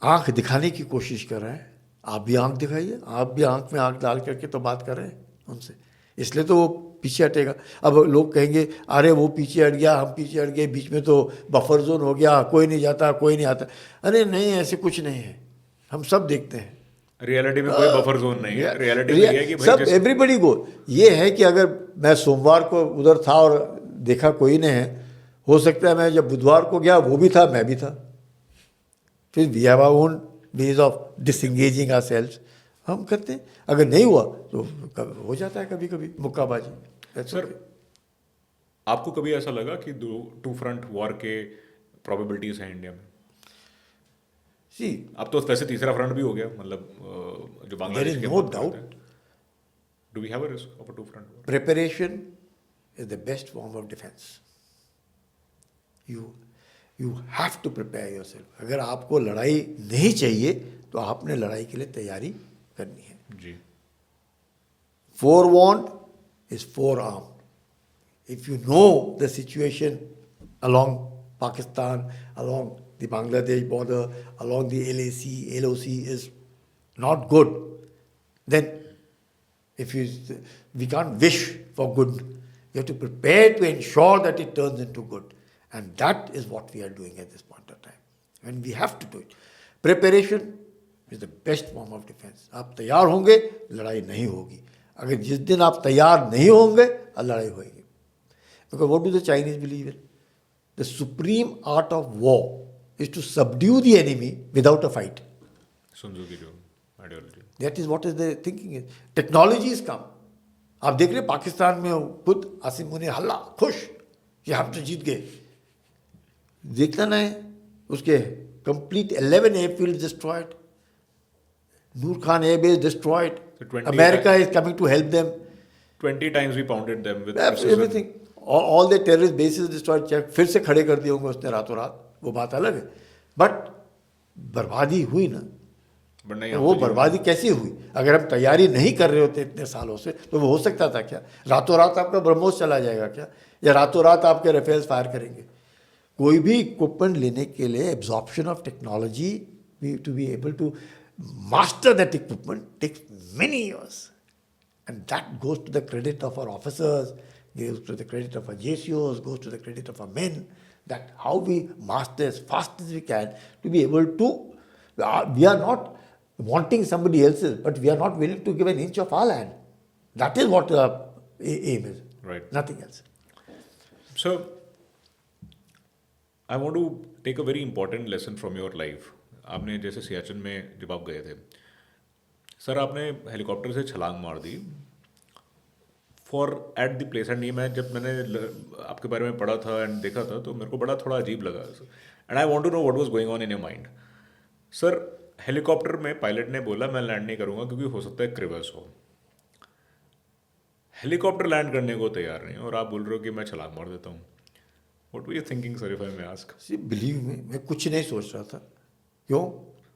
आंख दिखाने की कोशिश कर रहा है, आप भी आंख दिखाइए, आप भी आंख में आंख डाल करके तो बात कर रहे हैं उनसे, इसलिए तो वो पीछे हटेगा। अब लोग कहेंगे अरे वो पीछे हट गया, हम पीछे हट गए, बीच में तो बफर जोन हो गया, कोई नहीं जाता, कोई नहीं आता। अरे नहीं, ऐसे कुछ नहीं है, हम सब देखते हैं। रियलिटी में कोई बफर जोन नहीं है, रियलिटी में ये है कि भाई सब एवरीबडी को ये है कि अगर मैं सोमवार को उधर था और देखा कोई नहीं है, हो सकता है मैं जब बुधवार को गया वो भी था, मैं भी था, फिर we have our own ways of disengaging ourselves, हम करते हैं। अगर नहीं हुआ तो हो जाता है कभी कभी मुक्काबाजी। सर आपको कभी ऐसा लगा कि टू फ्रंट वॉर के प्रोबेबिलिटीज हैं इंडिया में? सी अब तो वैसे तीसरा फ्रंट भी हो गया, मतलब जो बांग्लादेश के no doubt, do we have a risk of a two front war? Preparation is the best form of defence. You have to prepare yourself. अगर आपको लड़ाई नहीं चाहिए तो आपने लड़ाई के लिए तैयारी करनी है। जी। Forewarned is forearmed. If you know the situation along Pakistan, along the Bangladesh border, along the LOC is not good, then we can't wish for good. You have to prepare to ensure that it turns into good. And that is what we are doing at this point of time. And we have to do it. Preparation is the best form of defense. आप तैयार होंगे, लड़ाई नहीं होगी। अगर जिस दिन आप तैयार नहीं होंगे, लड़ाई होगी। Because what do the Chinese believe in? The supreme art of war is to subdue the enemy without a fight. Soon Tzu की जो ideology, That is what is their thinking is. Technology is come. आप देख रहे हैं पाकिस्तान में खुद आसिम मुनी हल्ला खुश कि हम तो जीत गए। देखना नहीं, उसके complete 11 airfield destroyed, Noor Khan Air Base destroyed. So 20 America is coming to help them. 20 times we pounded them with Everything. All the terrorist bases destroyed. फिर से खड़े कर दिए होंगे उसने रातों रात, वो बात अलग है. बट बर्बादी हुई ना. But नहीं, वो बर्बादी कैसी हुई? अगर हम तैयारी नहीं कर रहे होते इतने सालों से तो वो हो सकता था क्या? रातों रात आपका ब्रह्मोस चला जाएगा क्या? या रातों रात आपके राफेल्स फायर करेंगे? कोई भी इक्विपमेंट लेने के लिए absorption of technology to be able to master that equipment takes many years, and that goes to the credit of our officers, goes to the credit of our JCOs, goes to the credit of our men, that how we master as fast as we can to be able to, we are not wanting somebody else's, but we are not willing to give an inch of our land. That is what our aim is. Right. Nothing else. So, I want to take a very important lesson from your life. आपने जैसे सियाचिन में जब आप गए थे, sir आपने helicopter से छलांग मार दी for at the place. And ये मैं जब मैंने आपके बारे में पढ़ा था एंड देखा था तो मेरे को बड़ा थोड़ा अजीब लगा. And I want to know what was going on in your mind. Sir helicopter में पायलट ने बोला मैं लैंड नहीं करूंगा क्योंकि हो सकता है क्रिवर्स हो. हेलीकॉप्टर लैंड करने को तैयार नहीं और आप बोल रहे हो कि मैं छलांग मार देता हूँ. What were you thinking sir, if I may ask? See, believe me, मैं कुछ नहीं सोच रहा था. क्यों?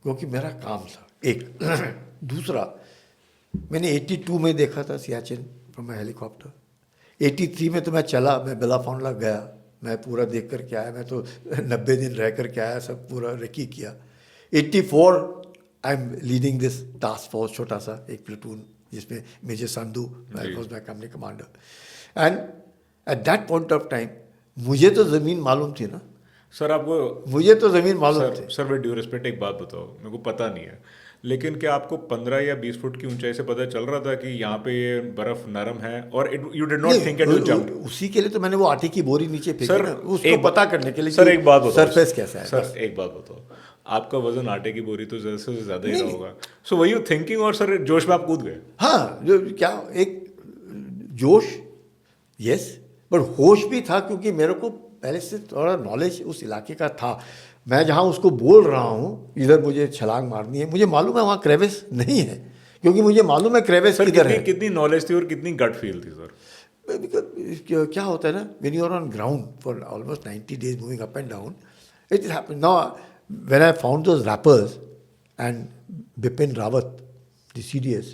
क्योंकि मेरा काम था एक. दूसरा, मैंने 82 में देखा था सियाचिन फ्रॉम हेलीकॉप्टर. 83 में तो मैं चला, मैं बेलाफोंडा गया, मैं पूरा देख कर के आया. मैं तो 90 दिन रह कर के आया, सब पूरा रेकी किया. 84 I am leading this task force, छोटा सा एक प्लेटून जिसमें major Sandhu was my company commander. And at that point of time मुझे तो ज़मीन मालूम थी ना सर. आपको मुझे तो ज़मीन मालूम थी. सर विद ड्यू रिस्पेक्ट एक बात बताओ, मेरे को पता नहीं है, लेकिन क्या आपको 15 या 20 फुट की ऊंचाई से पता चल रहा था कि यहाँ पे ये बर्फ नरम है और you did not think it will jump? उसी के लिए तो मैंने वो आटे की बोरी नीचे फेंकी सर, ना, उसको पता करने के लिए. सर एक बात बताओ, सरफेस कैसा है. सर एक बात बताओ, आपका वजन आटे की बोरी तो ज्यादा से ज्यादा ही होगा. सो वर यू थिंकिंग और सर जोश में आप कूद गए? हाँ, जो क्या एक जोश, यस, बट होश भी था क्योंकि मेरे को पहले से थोड़ा नॉलेज उस इलाके का था. मैं जहाँ उसको बोल रहा हूँ इधर मुझे छलांग मारनी है, मुझे मालूम है वहाँ क्रेविस नहीं है, क्योंकि मुझे मालूम है क्रेविस किधर है. कितनी नॉलेज थी और कितनी गट फील थी सर? क्या होता है ना, when you are on ground for almost 90 days moving up and down, it is happen. Now when I found those wrappers and Bipin Rawat the CDS,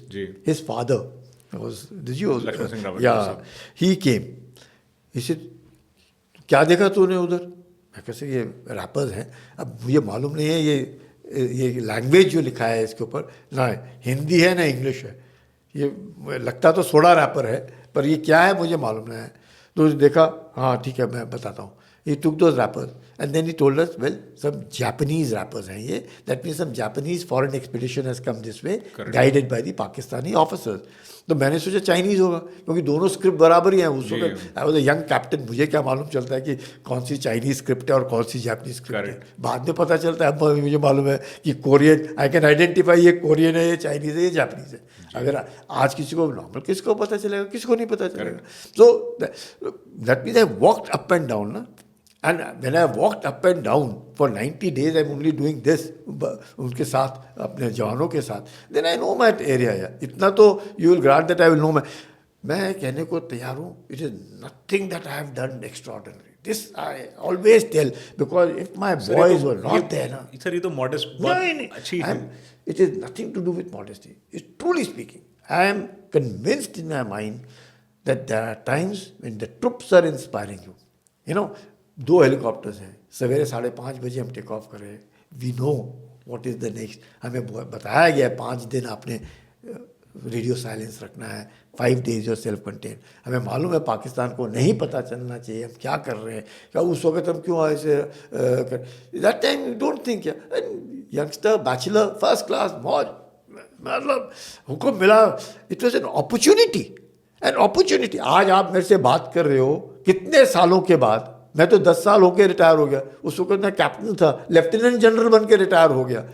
his father was Lakshman Singh Rawat. या he came, he said क्या देखा तूने उधर? मैं कैसे, ये rappers हैं. अब मुझे मालूम नहीं है ये लैंग्वेज जो लिखा है इसके ऊपर, ना हिंदी है ना इंग्लिश है. ये लगता तो सोडा रैपर है पर ये क्या है मुझे मालूम नहीं है. तो देखा, हाँ ठीक है मैं बताता हूँ. He took those rappers and then he told us, well, some Japanese rappers हैं ये. That means some Japanese foreign expedition has come this way, guided by the Pakistani officers. तो मैंने सोचा चाइनीज़ होगा क्योंकि दोनों स्क्रिप्ट बराबर ही हैं. उस वक्त I was a young captain, मुझे क्या मालूम चलता है कि कौन सी चाइनीज़ स्क्रिप्ट है और कौन सी जापानीज स्क्रिप्ट है. बाद में पता चलता है. अब मुझे मालूम है कि कोरियन, आई कैन आइडेंटिफाई ये कोरियन है, ये चाइनीज़ है, ये जापानीज़ है. अगर आज किसी को नॉर्मल, किसको पता चलेगा, किसको नहीं पता चलेगा. So that means I walked up and down ना. And when I walked up and down for 90 days, I'm only doing this, उनके साथ, अपने जवानों के साथ. Then I know my area. इतना तो you will grant that I will know मैं कहने को तैयार हूँ. It is nothing that I have done extraordinary. This I always tell, because if my boys were not there ना. Sir ये तो modest नहीं, अच्छी है. It is nothing to do with modesty. It's truly speaking. I am convinced in my mind that there are times when the troops are inspiring you. You know, 2 helicopters हैं, सवेरे 5:30 बजे हम take off कर रहे हैं. We know what is the next. हमें बताया गया है 5 दिन आपने रेडियो साइलेंस रखना है, 5 days योर सेल्फ कंटेन. हमें मालूम है पाकिस्तान को नहीं पता चलना चाहिए हम क्या कर रहे हैं. क्या उस वक्त हम क्यों ऐसे that time you don't think. Youngster, bachelor, first class, मौज, मतलब हुक्म मिला. It was an opportunity. आज आप मेरे से बात कर रहे हो कितने सालों के बाद. मैं तो 10 साल होके रिटायर हो गया. उस वक्त मैं कैप्टन था, लेफ्टिनेंट जनरल बन के रिटायर हो गया.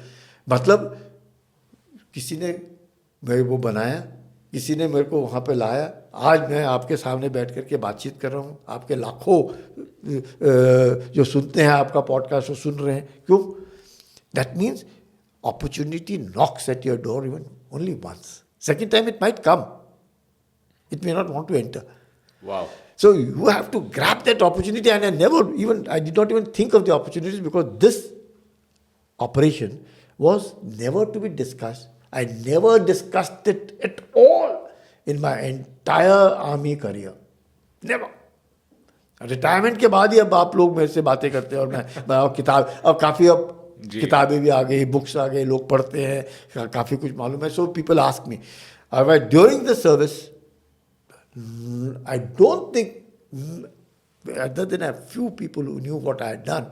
मतलब किसी ने मेरे को बनाया, किसी ने मेरे को वहाँ पे लाया. आज मैं आपके सामने बैठ कर के बातचीत कर रहा हूँ. आपके लाखों जो सुनते हैं आपका पॉडकास्ट वो सुन रहे हैं. क्यों? That means opportunity knocks at your door even only once. Second time it might come. It may not want to enter. Wow. So you have to grab that opportunity, and I did not even think of the opportunities because this operation was never to be discussed. I never discussed it at all in my entire army career. Never. Retirement के बाद ही अब आप लोग मेरे से बातें करते हैं और मैं और किताब अब काफ़ी अब किताबें भी आ गई, बुक्स आ गए, लोग पढ़ते हैं, काफ़ी कुछ मालूम है. So people ask me during the service. I don't think, other than a few people who knew what I had done,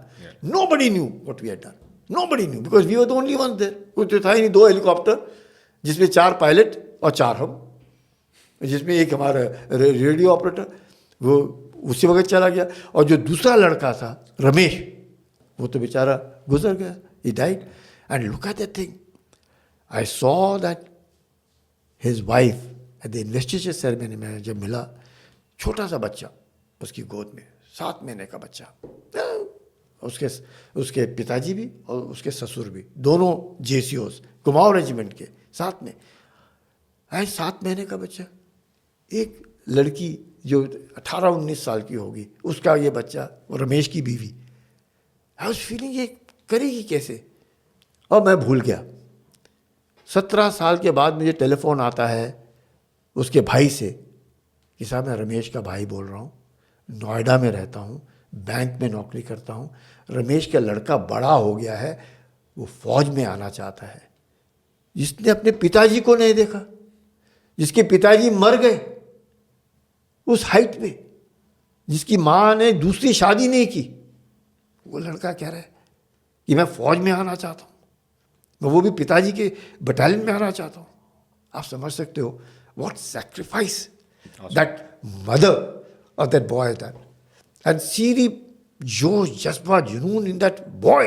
nobody knew what we had done. Nobody knew because we were the only ones there. कुछ तो था ही नहीं. 2 helicopter जिसमें 4 pilot और 4 हम, जिसमें एक हमारा रेडियो ऑपरेटर, वो उसी वक्त चला गया. और जो दूसरा लड़का था रमेश, वो तो बेचारा गुजर गया. He died. And look at that thing. I saw that his wife at the investiture ceremony में जब मिला, छोटा सा बच्चा उसकी गोद में, 7 महीने का बच्चा. उसके पिताजी भी और उसके ससुर भी, दोनों JCOs कुमाऊं रेजिमेंट के साथ में. 7 महीने का बच्चा. एक लड़की जो 18-19 साल की होगी, उसका ये बच्चा, और रमेश की बीवी. आई वॉज फीलिंग ये करेगी कैसे. और मैं भूल गया. 17 साल के बाद मुझे टेलीफोन आता है उसके भाई से कि साहब मैं रमेश का भाई बोल रहा हूँ, नोएडा में रहता हूँ, बैंक में नौकरी करता हूँ, रमेश का लड़का बड़ा हो गया है, वो फौज में आना चाहता है. जिसने अपने पिताजी को नहीं देखा, जिसके पिताजी मर गए उस हाइट पे, जिसकी माँ ने दूसरी शादी नहीं की, वो लड़का कह रहा है कि मैं फौज में आना चाहता हूँ, मैं वो भी पिताजी के बटालियन में आना चाहता हूँ. आप समझ सकते हो what sacrifice that mother of that boy done. And see the जोश, जज्बा, जुनून in that boy,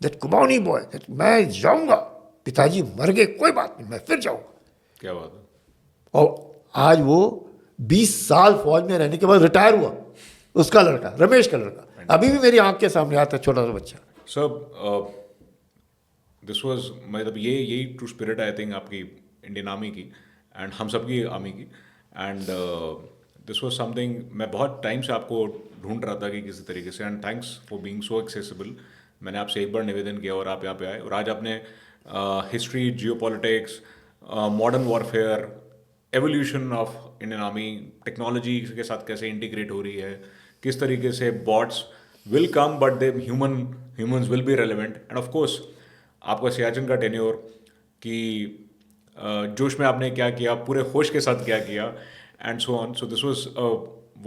that Kumaoni boy, that मैं जाऊंगा, पिताजी मर गए कोई बात नहीं, मैं फिर जाऊंगा. क्या बात है. और आज वो 20 साल फौज में रहने के बाद रिटायर हुआ. उसका लड़का, रमेश का लड़का, अभी भी मेरी आंख के सामने आता है, छोटा सा बच्चा. सर, दिस वाज, मतलब यही ट्रू स्पिरिट आई थिंक आपकी इंडियन आर्मी की एंड हम सब की आर्मी की. एंड दिस वाज समथिंग मैं बहुत टाइम से आपको ढूंढ रहा था कि किसी तरीके से. And thanks for being so accessible. मैंने आपसे एक बार निवेदन किया और आप यहाँ पे आए, और आज आपने history, geopolitics, modern warfare, evolution of Indian army, technology के साथ कैसे इंटीग्रेट हो रही है, किस तरीके से bots will come but they humans will be relevant. End of course आपका सियाचिन का टेन्योर कि जोश में आपने क्या किया, पूरे होश के साथ क्या किया, and so on. So this was a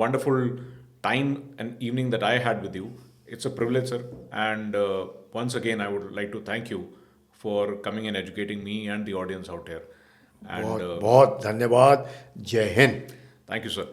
wonderful time and evening that I had with you. It's a privilege, sir. And once again, I would like to thank you for coming and educating me and the audience out here. And बहुत बहुत धन्यवाद. जय Hind. thank you, sir.